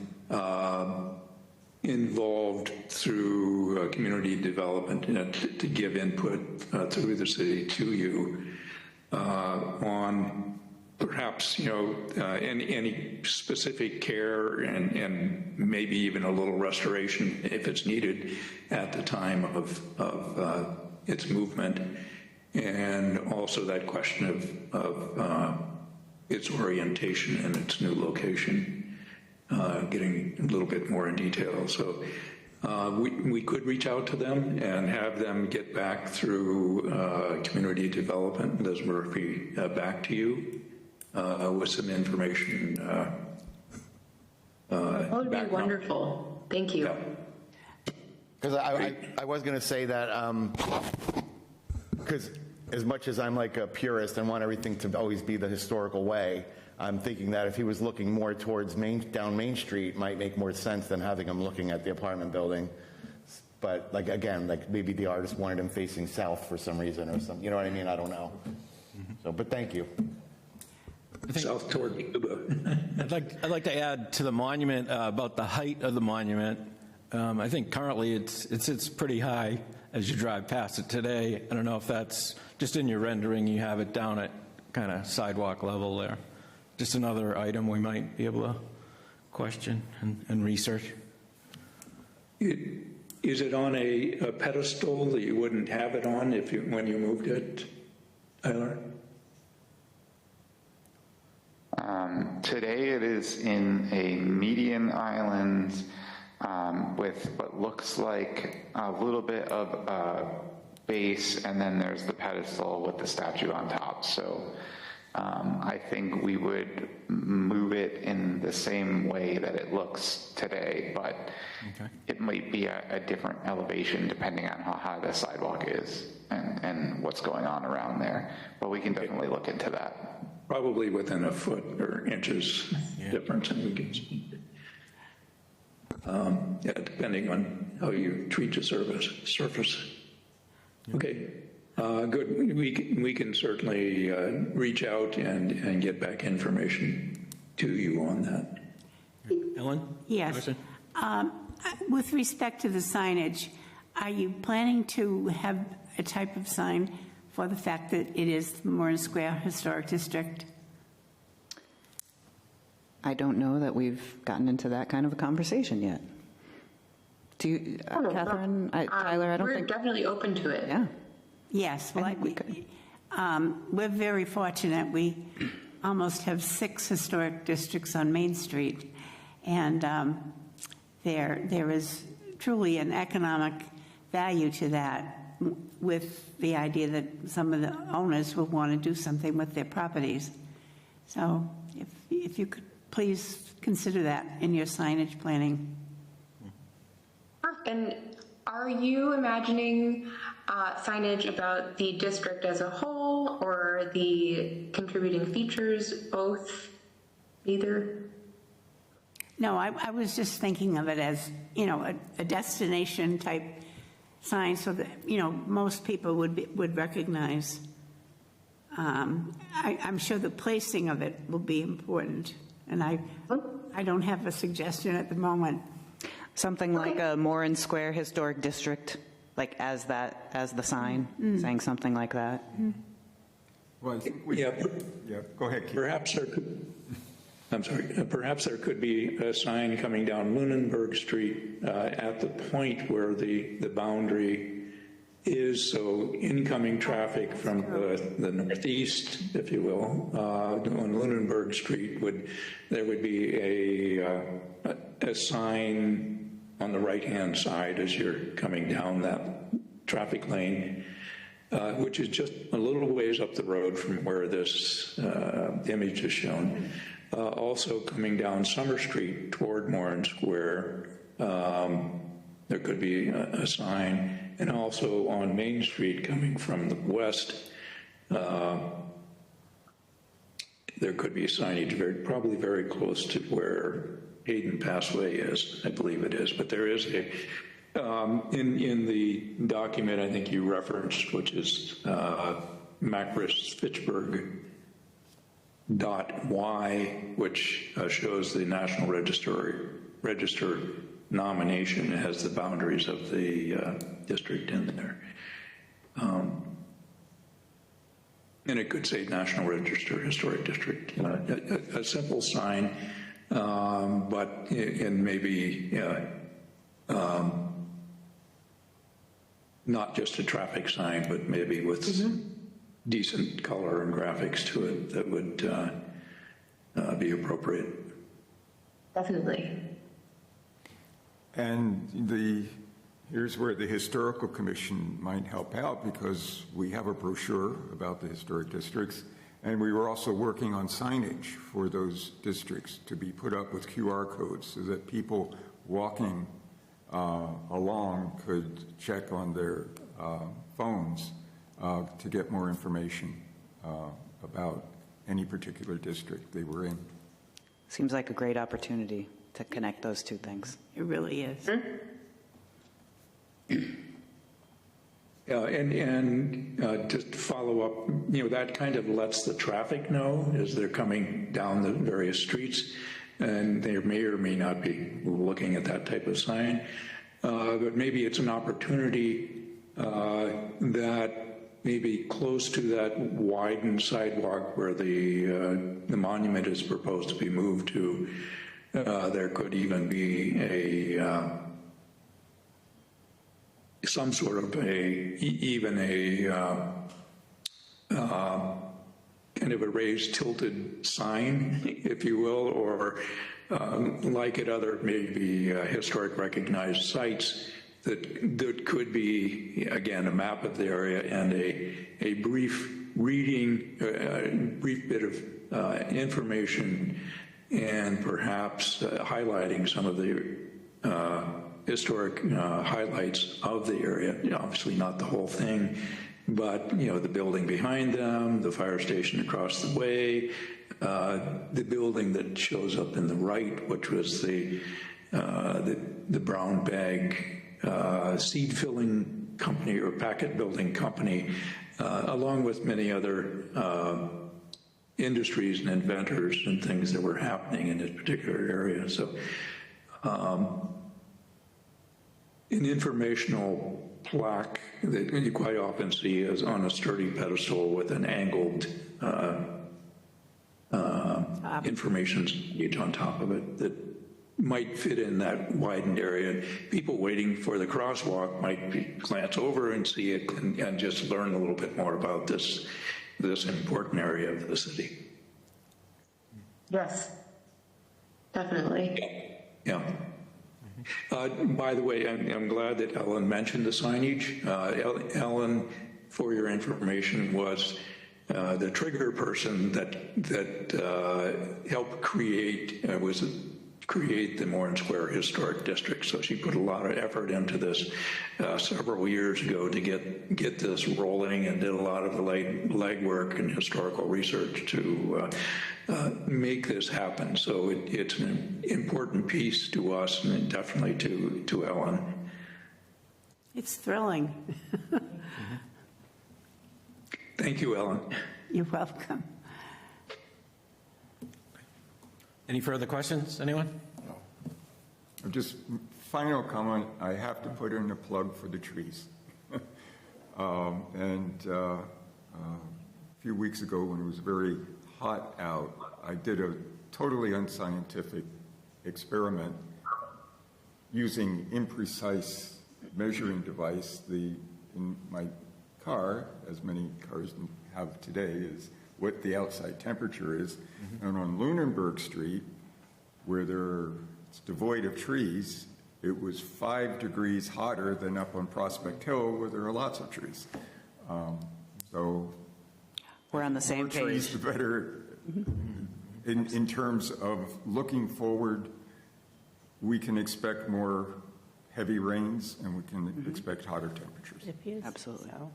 involved through community development to give input through the city to you on perhaps, any specific care and maybe even a little restoration if it's needed at the time of its movement. And also that question of its orientation and its new location, getting a little bit more in detail. So we could reach out to them and have them get back through community development, Liz Murphy, back to you with some information. That would be wonderful. Thank you. Because I was going to say that, because as much as I'm like a purist and want everything to always be the historical way, I'm thinking that if he was looking more towards down Main Street, might make more sense than having him looking at the apartment building. But like, again, like maybe the artist wanted him facing south for some reason or something, you know what I mean? I don't know. So, but thank you. South toward Cuba. I'd like to add to the monument about the height of the monument. I think currently it sits pretty high as you drive past it today. I don't know if that's just in your rendering, you have it down at kind of sidewalk level there. Just another item we might be able to question and research. Is it on a pedestal that you wouldn't have it on when you moved it, Tyler? Today it is in a median island with what looks like a little bit of base, and then there's the pedestal with the statue on top. So I think we would move it in the same way that it looks today, but it might be a different elevation depending on how high the sidewalk is and what's going on around there. But we can definitely look into that. Probably within a foot or inches difference. Depending on how you treat the surface. Okay. Good. We can certainly reach out and get back information to you on that. Ellen? Yes. With respect to the signage, are you planning to have a type of sign for the fact that it is the Moran Square Historic District? I don't know that we've gotten into that kind of a conversation yet. Do you, Catherine, Tyler, I don't think... We're definitely open to it. Yeah. Yes, well, we're very fortunate. We almost have 6 historic districts on Main Street, and there is truly an economic value to that, with the idea that some of the owners will want to do something with their properties. So if you could please consider that in your signage planning. And are you imagining signage about the district as a whole, or the contributing features, both, either? No, I was just thinking of it as, a destination type sign, so that, most people would recognize. I'm sure the placing of it will be important, and I don't have a suggestion at the moment. Something like a Moran Square Historic District, like as the sign, saying something like that. Well, I think we, go ahead, Keith. Perhaps there could be a sign coming down Lunenburg Street at the point where the boundary is, so incoming traffic from the northeast, if you will, on Lunenburg Street there would be a sign on the right-hand side as you're coming down that traffic lane, which is just a little ways up the road from where this image is shown. Also coming down Summer Street toward Moran Square, there could be a sign, and also on Main Street coming from the west, there could be signage probably very close to where Hayden Passway is, I believe it is, but there is in the document I think you referenced, which is Macris-Fitchburg.y, which shows the National Register nomination. It has the boundaries of the district in there. And it could say National Register Historic District. A simple sign, but and maybe not just a traffic sign, but maybe with decent color and graphics to it that would be appropriate. Definitely. And here's where the Historical Commission might help out, because we have a brochure about the historic districts, and we were also working on signage for those districts to be put up with QR codes so that people walking along could check on their phones to get more information about any particular district they were in. Seems like a great opportunity to connect those two things. It really is. Yeah, and just to follow up, that kind of lets the traffic know as they're coming down the various streets, and they may or may not be looking at that type of sign. But maybe it's an opportunity that maybe close to that widened sidewalk where the monument is proposed to be moved to, there could even be some sort of kind of a raised tilted sign, if you will, or like at other maybe historic recognized sites that could be, again, a map of the area and a brief reading, brief bit of information, and perhaps highlighting some of the historic highlights of the area. Obviously not the whole thing, but the building behind them, the fire station across the way, the building that shows up in the right, which was the brown bag seed filling company or packet building company, along with many other industries and inventors and things that were happening in this particular area. So an informational plaque that you quite often see is on a sturdy pedestal with an angled information sheet on top of it that might fit in that widened area. People waiting for the crosswalk might glance over and see it and just learn a little bit more about this important area of the city. Yes, definitely. Yeah. By the way, I'm glad that Ellen mentioned the signage. Ellen, for your information, was the trigger person that helped create the Moran Square Historic District. So she put a lot of effort into this several years ago to get this rolling, and did a lot of the legwork and historical research to make this happen. So it's an important piece to us, and definitely to Ellen. It's thrilling. Thank you, Ellen. You're welcome. Any further questions, anyone? No. Just final comment, I have to put in a plug for the trees. A few weeks ago when it was very hot out, I did a totally unscientific experiment using imprecise measuring device. In my car, as many cars have today, is what the outside temperature is. And on Lunenburg Street, where it's devoid of trees, it was 5 degrees hotter than up on Prospect Hill, where there are lots of trees. So we're on the same more trees, page. the better. In terms of looking forward, we can expect more heavy rains, and we can expect hotter temperatures. It appears Absolutely. so.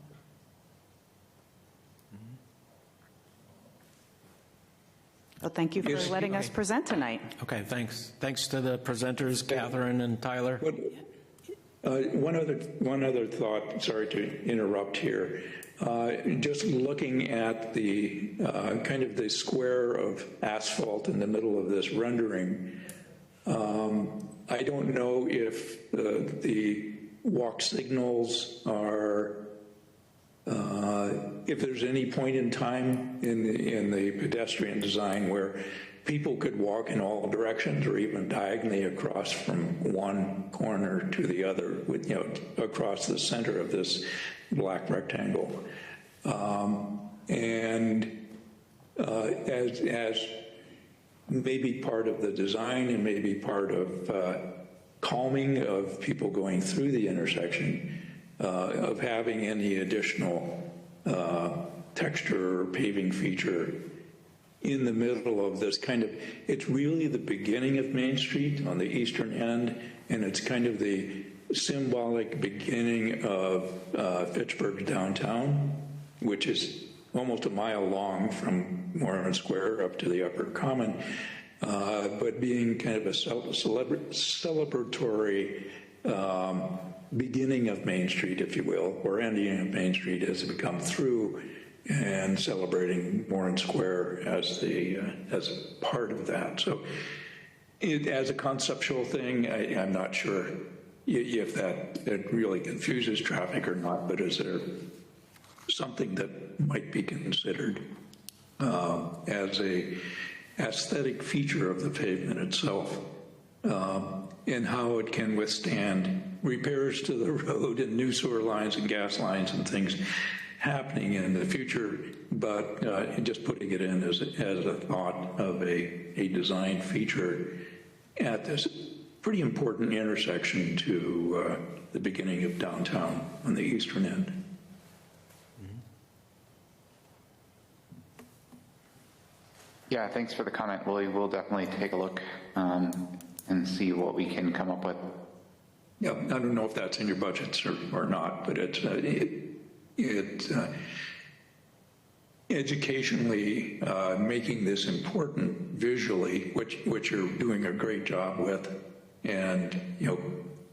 Well, thank you for letting us present tonight. Okay, thanks. Thanks to the presenters, Catherine and Tyler. One other thought, sorry to interrupt here. just looking at the kind of the square of asphalt in the middle of this rendering, I don't know if the walk signals are, if there's any point in time in the pedestrian design where people could walk in all directions or even diagonally across from one corner to the other, with, across the center of this black rectangle. As maybe part of the design and maybe part of calming of people going through the intersection, of having any additional texture or paving feature in the middle of this kind of, it's really the beginning of Main Street on the eastern end, and it's kind of the symbolic beginning of Fitchburg downtown, which is almost a mile long from Moran Square up to the Upper Common, but being kind of a celebratory beginning of Main Street, if you will, or ending of Main Street as we come through, and celebrating Moran Square as part of that. So as a conceptual thing, I'm not sure if that really confuses traffic or not, but is there something that might be considered as a aesthetic feature of the pavement itself, and how it can withstand repairs to the road and new sewer lines and gas lines and things happening in the future, but just putting it in as a thought of a design feature at this pretty important intersection to the beginning of downtown on the eastern end. Yeah, thanks for the comment, Willie. We'll definitely take a look and see what we can come up with. Yeah, I don't know if that's in your budgets or not, but it's educationally making this important visually, which you're doing a great job with, and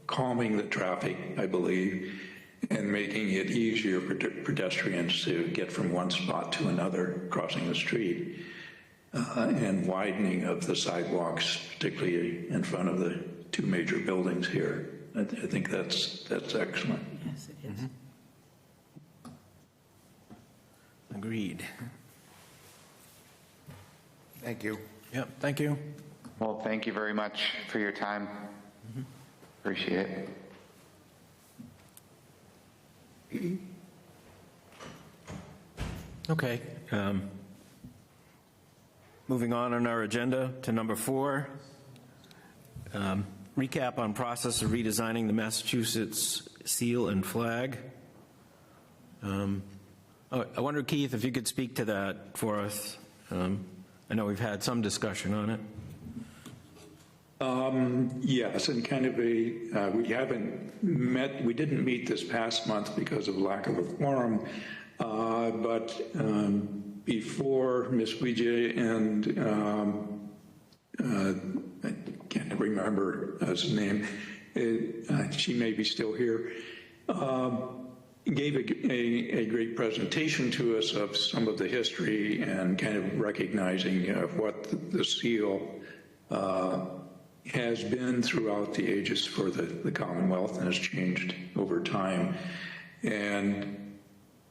calming the traffic, I believe, and making it easier for pedestrians to get from one spot to another crossing the street, and widening of the sidewalks, particularly in front of the two major buildings here. I think that's excellent. Yes, it is. Agreed. Thank you. Yep, thank you. Well, thank you very much for your time. Appreciate it. Okay. Moving on our agenda to number 4, recap on process of redesigning the Massachusetts seal and flag. I wonder, Keith, if you could speak to that for us. I know we've had some discussion on it. Yes, and kind of we didn't meet this past month because of lack of a quorum, but before Ms. Ouija and I can't remember his name, she may be still here, gave a great presentation to us of some of the history and kind of recognizing what the seal has been throughout the ages for the Commonwealth and has changed over time. And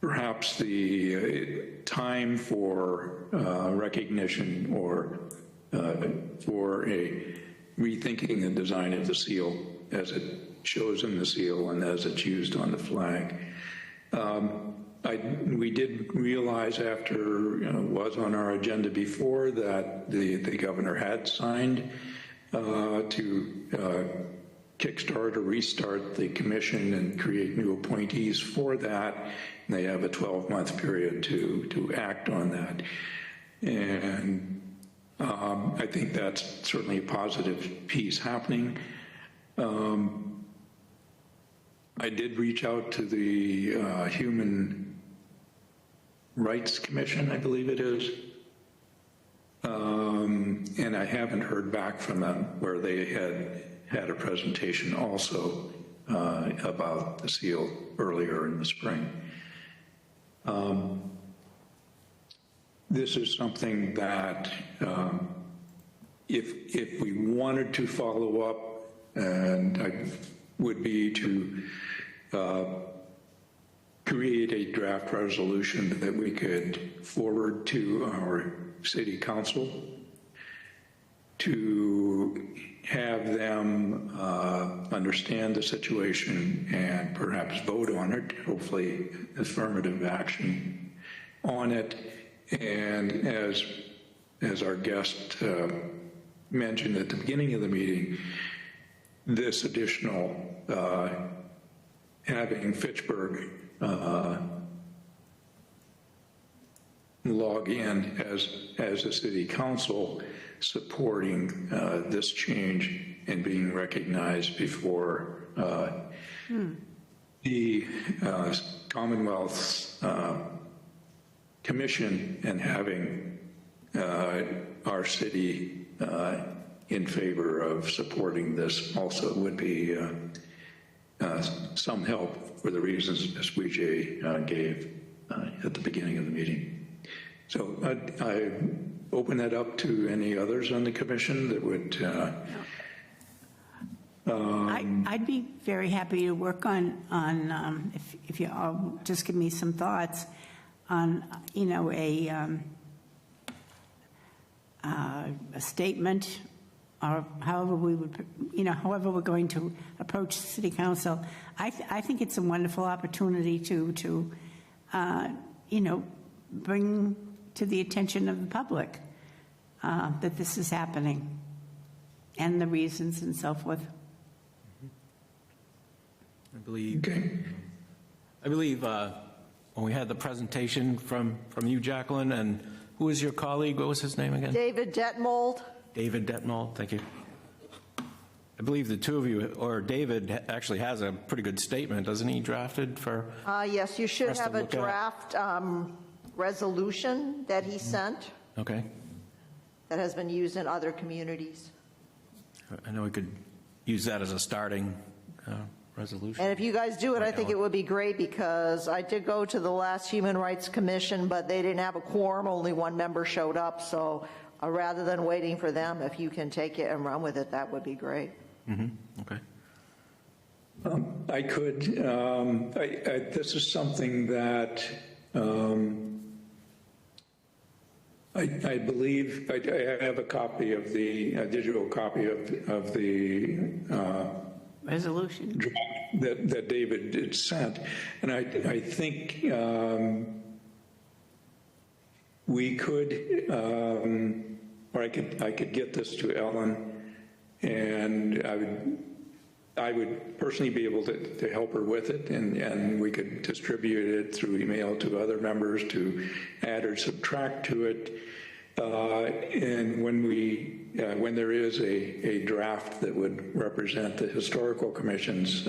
perhaps the time for recognition or for a rethinking the design of the seal as it shows in the seal and as it's used on the flag. We did realize after was on our agenda before that the governor had signed to kickstart or restart the commission and create new appointees for that. And they have a 12-month period to act on that. And I think that's certainly a positive piece happening. I did reach out to the Human Rights Commission, I believe it is, and I haven't heard back from them, where they had a presentation also about the seal earlier in the spring. This is something that if we wanted to follow up, and I would be to create a draft resolution that we could forward to our city council to have them understand the situation and perhaps vote on it, hopefully affirmative action on it. And as our guest mentioned at the beginning of the meeting, this additional having Fitchburg log in as a city council supporting this change and being recognized before the Commonwealth's Commission, and having our city in favor of supporting this also would be some help for the reasons Ms. Weijie gave at the beginning of the meeting. So I open that up to any others on the commission that would. I'd be very happy to work on if you all just give me some thoughts on, you know, a statement, or however we would, you know, however we're going to approach city council. I think it's a wonderful opportunity to you know, bring to the attention of the public that this is happening and the reasons and so forth. I believe. Okay. I believe when we had the presentation from you, Jacqueline, and who was your colleague? What was his name again? David Detmold. David Detmold, thank you. I believe the two of you, or David, actually has a pretty good statement, doesn't he, drafted for? Yes, you should us to have a look at? draft resolution that he sent Okay. that has been used in other communities. I know we could use that as a starting resolution. And if you guys do it, I think it would be great, because I did go to the last Human Rights Commission, but they didn't have a quorum. Only one member showed up. So rather than waiting for them, if you can take it and run with it, that would be great. Okay. I could. This is something that I believe I have a copy of a digital copy of the Resolution. draft that David did sent, and I think we could, or I could get this to Ellen, and I would personally be able to help her with it, and we could distribute it through email to other members to add or subtract to it. And when there is a draft that would represent the Historical Commission's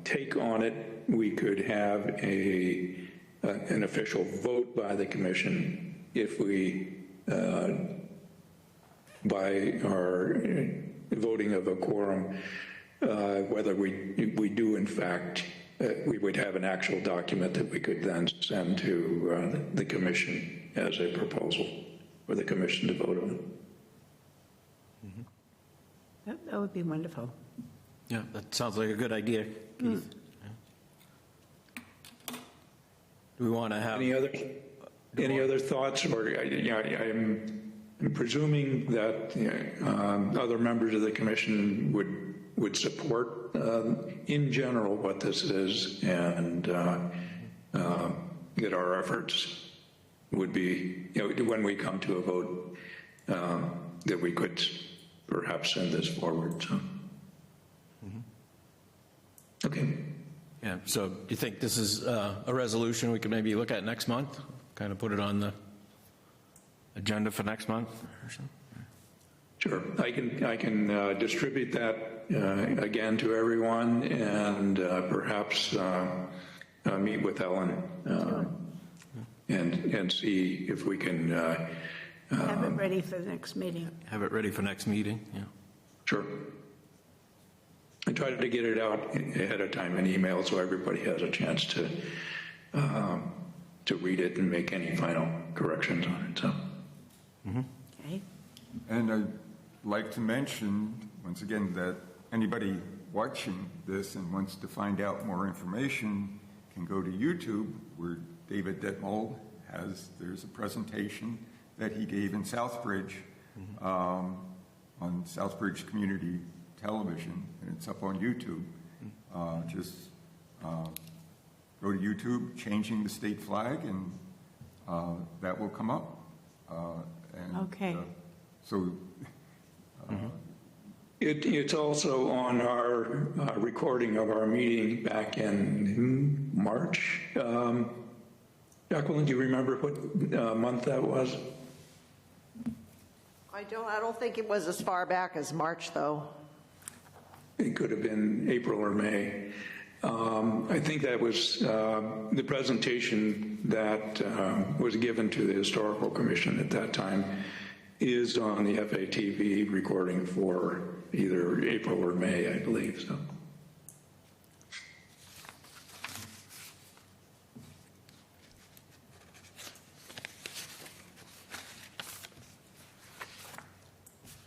take on it, we could have an official vote by the Commission if we, by our voting of a quorum, whether we do in fact, we would have an actual document that we could then send to the Commission as a proposal for the Commission to vote on. That would be wonderful. Yeah, that sounds like a good idea, Keith. Yeah. Do we want to have Any other thoughts? Or I'm presuming that other members of the Commission would support in general what this is, and that our efforts would be, when we come to a vote, that we could perhaps send this forward. So. Okay. Yeah, so do you think this is a resolution we could maybe look at next month? Kind of put it on the agenda for next month or something? Sure. I can distribute that again to everyone, and perhaps meet with Ellen and see if we can Have it ready for the next meeting. Have it ready for next meeting, yeah. Sure. I tried to get it out ahead of time in email so everybody has a chance to to read it and make any final corrections on it. So. Okay. And I'd like to mention, once again, that anybody watching this and wants to find out more information can go to YouTube, where David Detmold there's a presentation that he gave in Southbridge, on Southbridge Community Television, and it's up on YouTube. Just go to YouTube, changing the state flag, and that will come up. Okay. So It's also on our recording of our meeting back in March. Jacqueline, do you remember what month that was? I don't think it was as far back as March, though. It could have been April or May. I think that was the presentation that was given to the Historical Commission at that time is on the FATV recording for either April or May, I believe. So.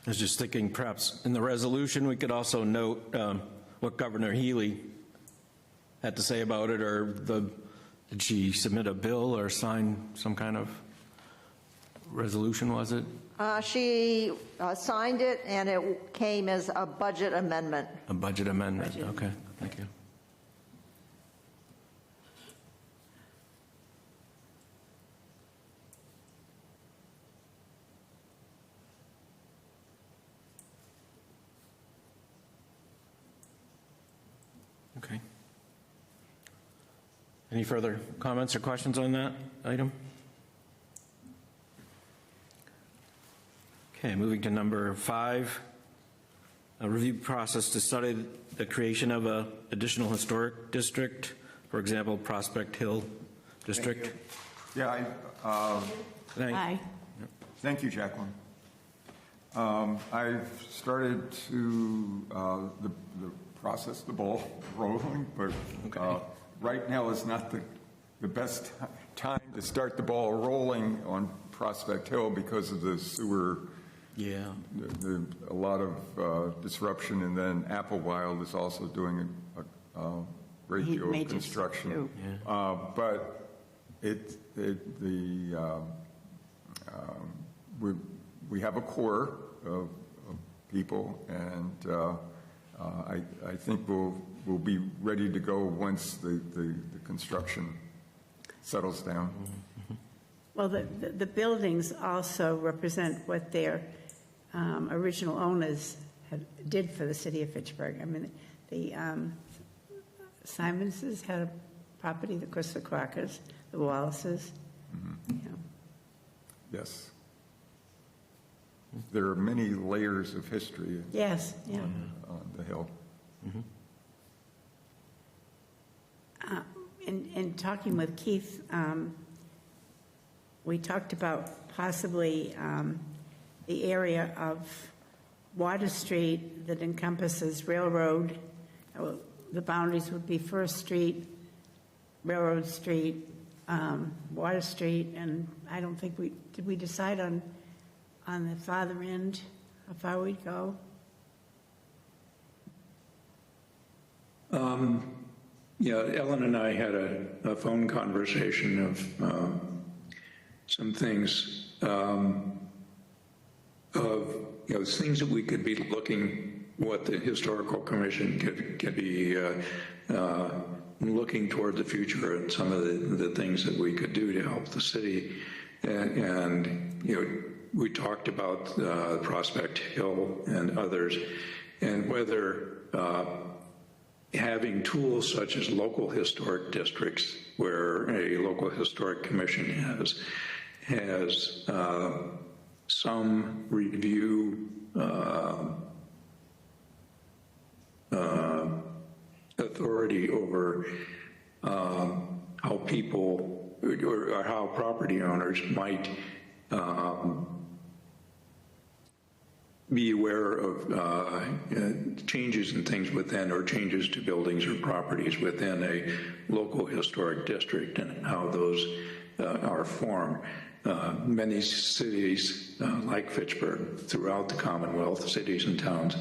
I was just thinking perhaps in the resolution, we could also note what Governor Healy had to say about it, or did she submit a bill or sign some kind of resolution, was it? She signed it, and it came as a budget amendment. A budget amendment, okay, thank you. Okay. Any further comments or questions on that item? Okay, moving to number 5, a review process to study the creation of an additional historic district, for example, Prospect Hill District. yeah, Aye. thank you, Jacqueline. I've started to the process, the ball rolling, but right now is not the best time to start the ball rolling on Prospect Hill because of the sewer. Yeah. A lot of disruption, and then Applewild is also doing a great deal of construction. But we have a core of people, and I think we'll be ready to go once the construction settles down. Well, the buildings also represent what their original owners did for the city of Fitchburg. I mean, the Simonses had a property, of course, the Crockers, the Wallaces. You know. Yes. There are many layers of history Yes, yeah. on the hill. In talking with Keith, we talked about possibly the area of Water Street that encompasses Railroad. The boundaries would be First Street, Railroad Street, Water Street, and I don't think did we decide on the farther end how far we'd go? Yeah, Ellen and I had a phone conversation of some things, of things that we could be looking, what the Historical Commission could be looking toward the future, and some of the things that we could do to help the city. And we talked about Prospect Hill and others, and whether having tools such as local historic districts, where a local historic commission has some review authority over how people or how property owners might be aware of changes in things within, or changes to buildings or properties within a local historic district and how those are formed. Many cities like Fitchburg throughout the Commonwealth, cities and towns,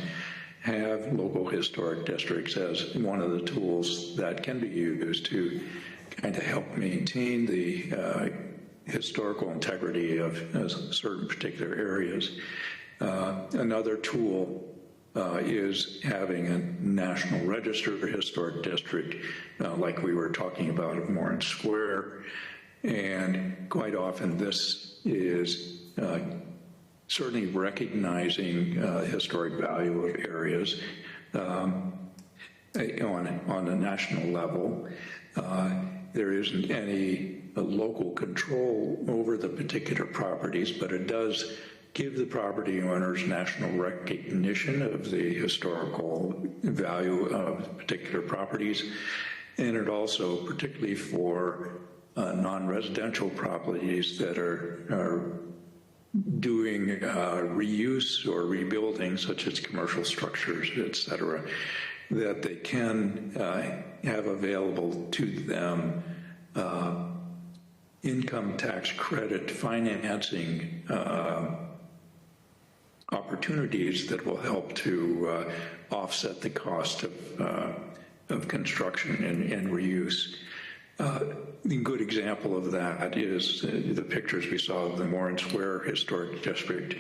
have local historic districts as one of the tools that can be used to kind of help maintain the historical integrity of certain particular areas. Another tool is having a National Register Historic District, like we were talking about of Moran Square. And quite often this is certainly recognizing historic value of areas on a national level. There isn't any local control over the particular properties, but it does give the property owners national recognition of the historical value of particular properties. And it also, particularly for non-residential properties that are doing reuse or rebuilding, such as commercial structures, et cetera, that they can have available to them income tax credit financing opportunities that will help to offset the cost of construction and reuse. A good example of that is the pictures we saw of the Moran Square Historic District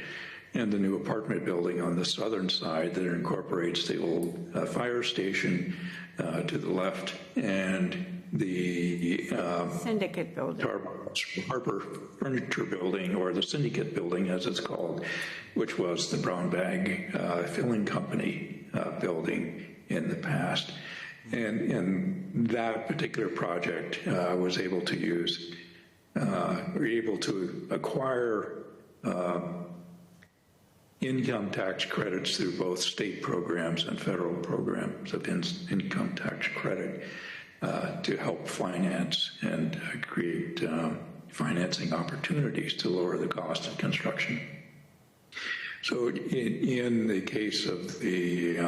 and the new apartment building on the southern side that incorporates the old fire station to the left, and the Syndicate building. Harper Furniture Building, or the Syndicate Building as it's called, which was the Brown Bag Filling Company building in the past. And that particular project was able to use, were able to acquire income tax credits through both state programs and federal programs of income tax credit to help finance and create financing opportunities to lower the cost of construction. So in the case of the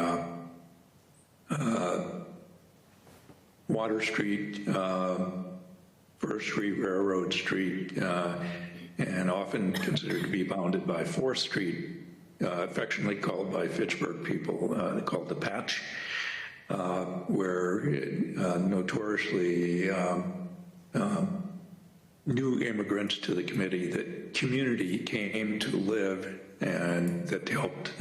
Water Street, First Street, Railroad Street, and often considered to be bounded by 4th Street, affectionately called by Fitchburg people, called the Patch, where notoriously new immigrants to the community came to live, and that helped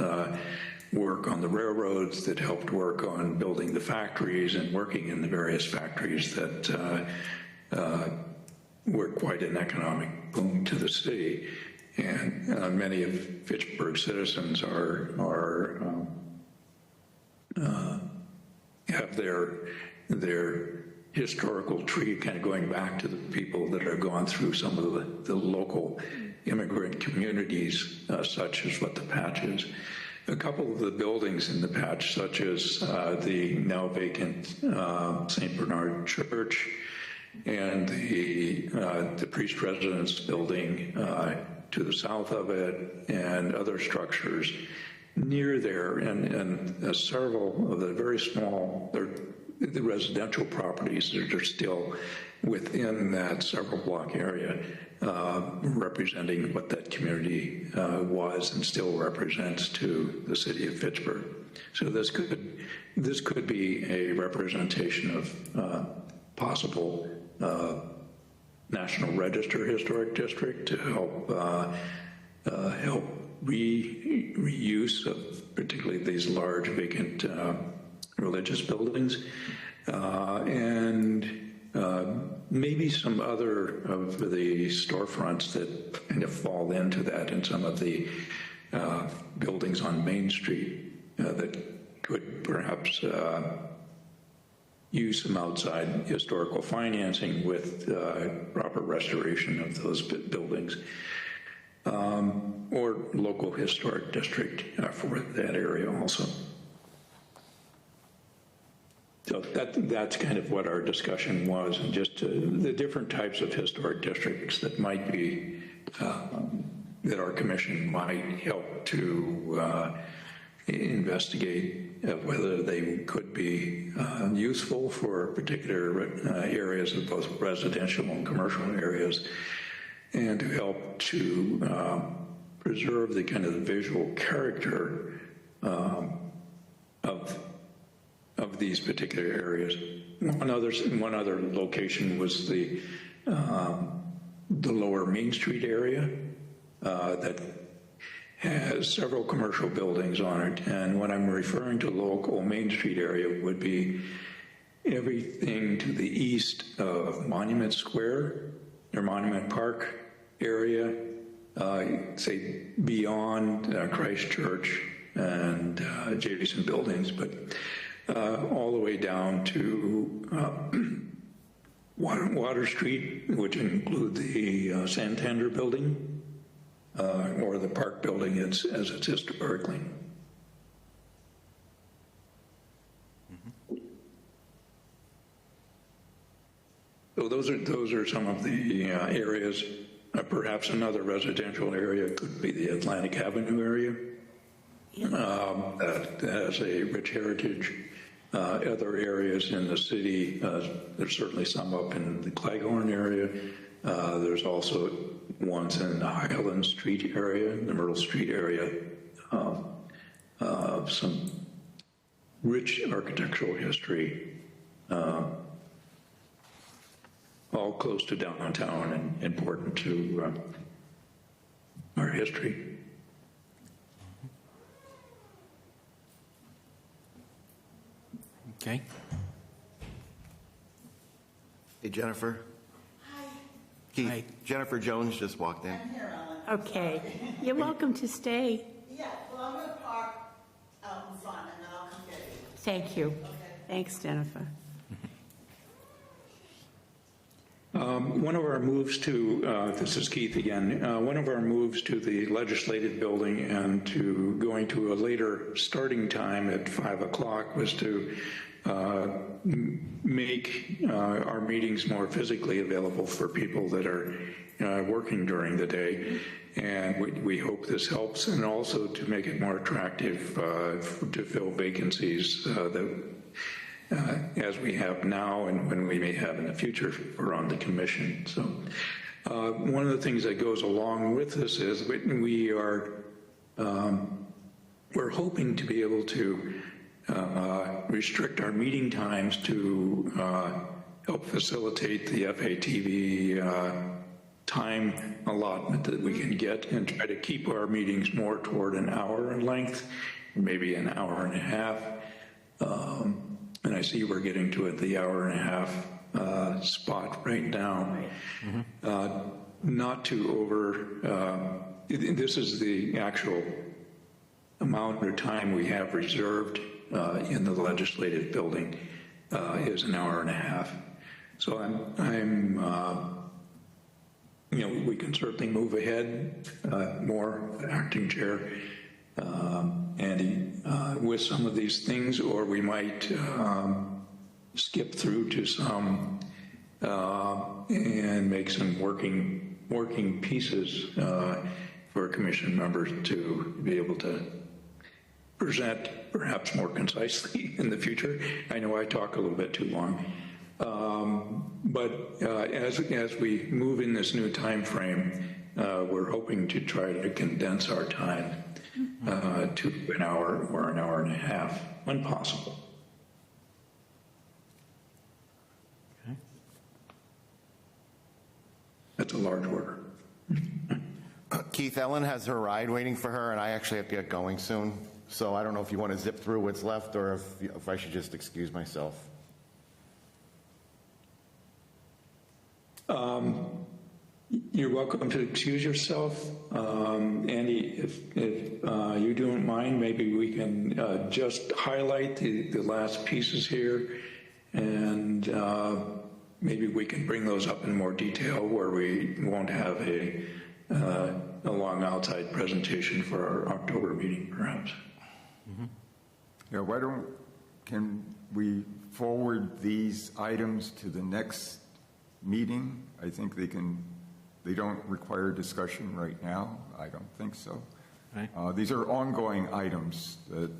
work on the railroads, that helped work on building the factories and working in the various factories that were quite an economic boom to the city. And many of Fitchburg citizens have their historical tree kind of going back to the people that have gone through some of the local immigrant communities, such as what the Patch is. A couple of the buildings in the Patch, such as the now vacant St. Bernard Church and the priest residence building to the south of it, and other structures near there, and several of the very small, the residential properties that are still within that several block area, representing what that community was and still represents to the city of Fitchburg. So this could be a representation of possible National Register Historic District to help reuse of particularly these large vacant religious buildings, and maybe some other of the storefronts that kind of fall into that in some of the buildings on Main Street that could perhaps use some outside historical financing with proper restoration of those buildings, or local historic district for that area also. So that's kind of what our discussion was, and just the different types of historic districts that might be that our commission might help to investigate whether they could be useful for particular areas of both residential and commercial areas, and to help to preserve the kind of visual character of these particular areas. One other location was the lower Main Street area that has several commercial buildings on it. And when I'm referring to local Main Street area would be everything to the east of Monument Square or Monument Park area, say beyond Christ Church and adjacent buildings, but all the way down to Water Street, which include the Santander building, or the Park building as it's historically. So those are some of the areas. Perhaps another residential area could be the Atlantic Avenue area. That has a rich heritage. Other areas in the city, there's certainly some up in the Claghorn area. There's also ones in the Highland Street area, the Myrtle Street area. Some rich architectural history, all close to downtown and important to our history. Okay. Hey, Jennifer. Hi. Keith, Hi. Jennifer Jones just walked in. I'm here, Ellen. Okay, you're welcome to stay. Yeah, well, I'm gonna park out in front and then I'll come get you. Thank you. Okay. Thanks, Jennifer. One of our moves to, this is Keith again, one of our moves to the legislative building and to going to a later starting time at 5 o'clock was to make our meetings more physically available for people that are working during the day. And we hope this helps, and also to make it more attractive to fill vacancies that as we have now and when we may have in the future around the commission. So one of the things that goes along with this is we're hoping to be able to restrict our meeting times to help facilitate the FATV time allotment that we can get, and try to keep our meetings more toward an hour in length, maybe an hour and a half. And I see we're getting to the hour and a half spot right now. Mm-hmm. Not to over, this is the actual amount of time we have reserved in the legislative building is an hour and a half. So I'm we can certainly move ahead more, acting chair, Andy, with some of these things, or we might skip through to some and make some working pieces for commission members to be able to present perhaps more concisely in the future. I know I talk a little bit too long. But as we move in this new time frame, we're hoping to try to condense our time to an hour or an hour and a half, when possible. Okay. That's a large order. Keith, Ellen has her ride waiting for her, and I actually have to get going soon. So I don't know if you want to zip through what's left or if I should just excuse myself. You're welcome to excuse yourself. Andy, if you don't mind, maybe we can just highlight the last pieces here, and maybe we can bring those up in more detail where we won't have a long outside presentation for our October meeting, perhaps. Mm-hmm. Yeah, can we forward these items to the next meeting? I think they can They don't require discussion right now. I don't think so. Right. These are ongoing items that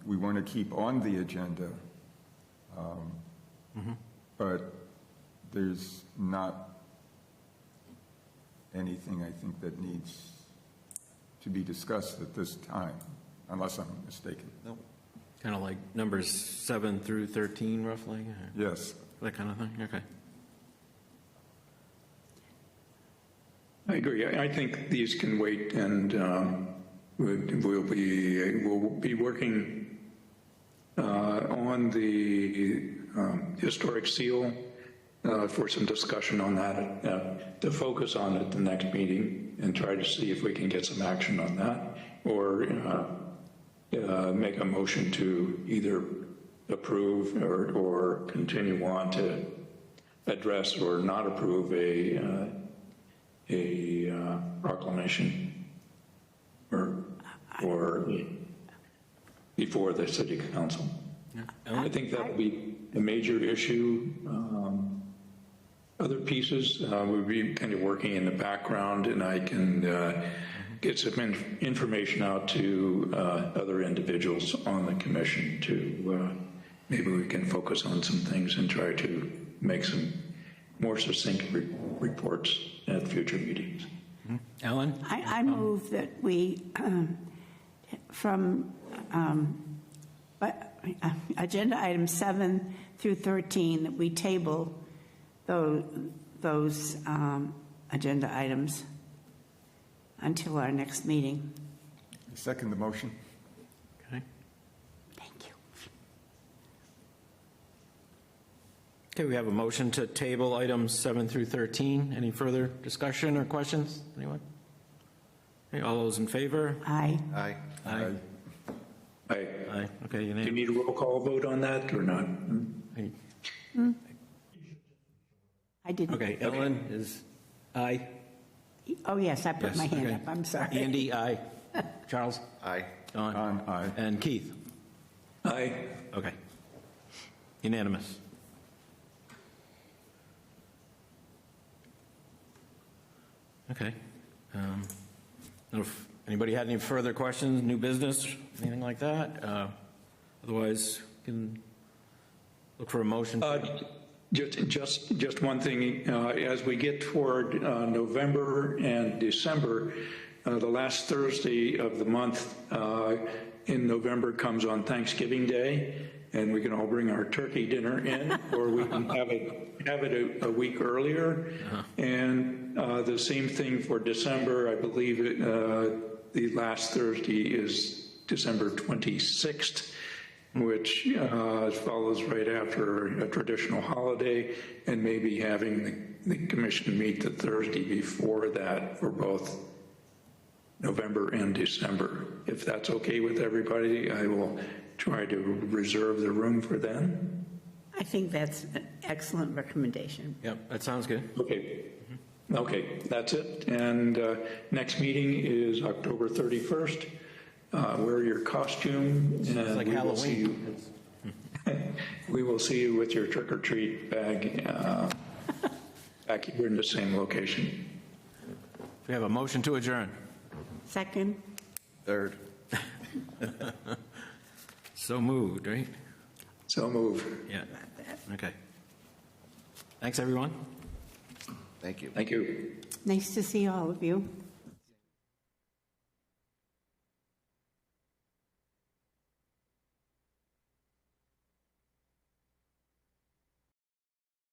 we want to keep on the agenda. But there's not anything, I think, that needs to be discussed at this time, unless I'm mistaken. Nope. Kind of like numbers 7 through 13, roughly? Or Yes. that kind of thing? Okay. I agree. I think these can wait, and we'll be working on the historic seal for some discussion on that, to focus on at the next meeting and try to see if we can get some action on that, or make a motion to either approve or continue on to address or not approve a proclamation or before the city council. Yeah. I think that would be a major issue. Other pieces, we'll be kind of working in the background, and I can get some information out to other individuals on the commission to maybe we can focus on some things and try to make some more succinct reports at future meetings. Ellen? I move that we, from agenda items 7 through 13, that we table those agenda items until our next meeting. Second the motion. Okay. Thank you. Okay, we have a motion to table items 7 through 13. Any further discussion or questions? Anyone? Okay, all those in favor? Aye. Aye. Aye. Aye. Aye. Okay, Do you unanimous. need a roll call vote on that or not? I didn't. Okay, Ellen is aye. Oh, yes, I put Yes, my hand okay. up. I'm sorry. Andy, aye. Charles? Aye. Don? Aye. And Keith? Aye. Okay. Unanimous. Okay. I don't know if anybody had any further questions, new business, anything like that? Otherwise, we can look for a motion. Just one thing, as we get toward November and December, the last Thursday of the month in November comes on Thanksgiving Day, and we can all bring our turkey dinner in, or we can have it a week earlier. And the same thing for December. I believe the last Thursday is December 26th. Which follows right after a traditional holiday, and maybe having the commission meet the Thursday before that for both November and December. If that's okay with everybody, I will try to reserve the room for then. I think that's an excellent recommendation. Yep, that sounds good. Okay. Okay, that's it. And next meeting is October 31st. Wear your costume, and like we will see you. Halloween. We will see you with your trick-or-treat bag back here in the same location. We have a motion to adjourn. Second? Third. So moved, right? So move. Yeah. Okay. Thanks, everyone. Thank you. Thank you. Nice to see all of you.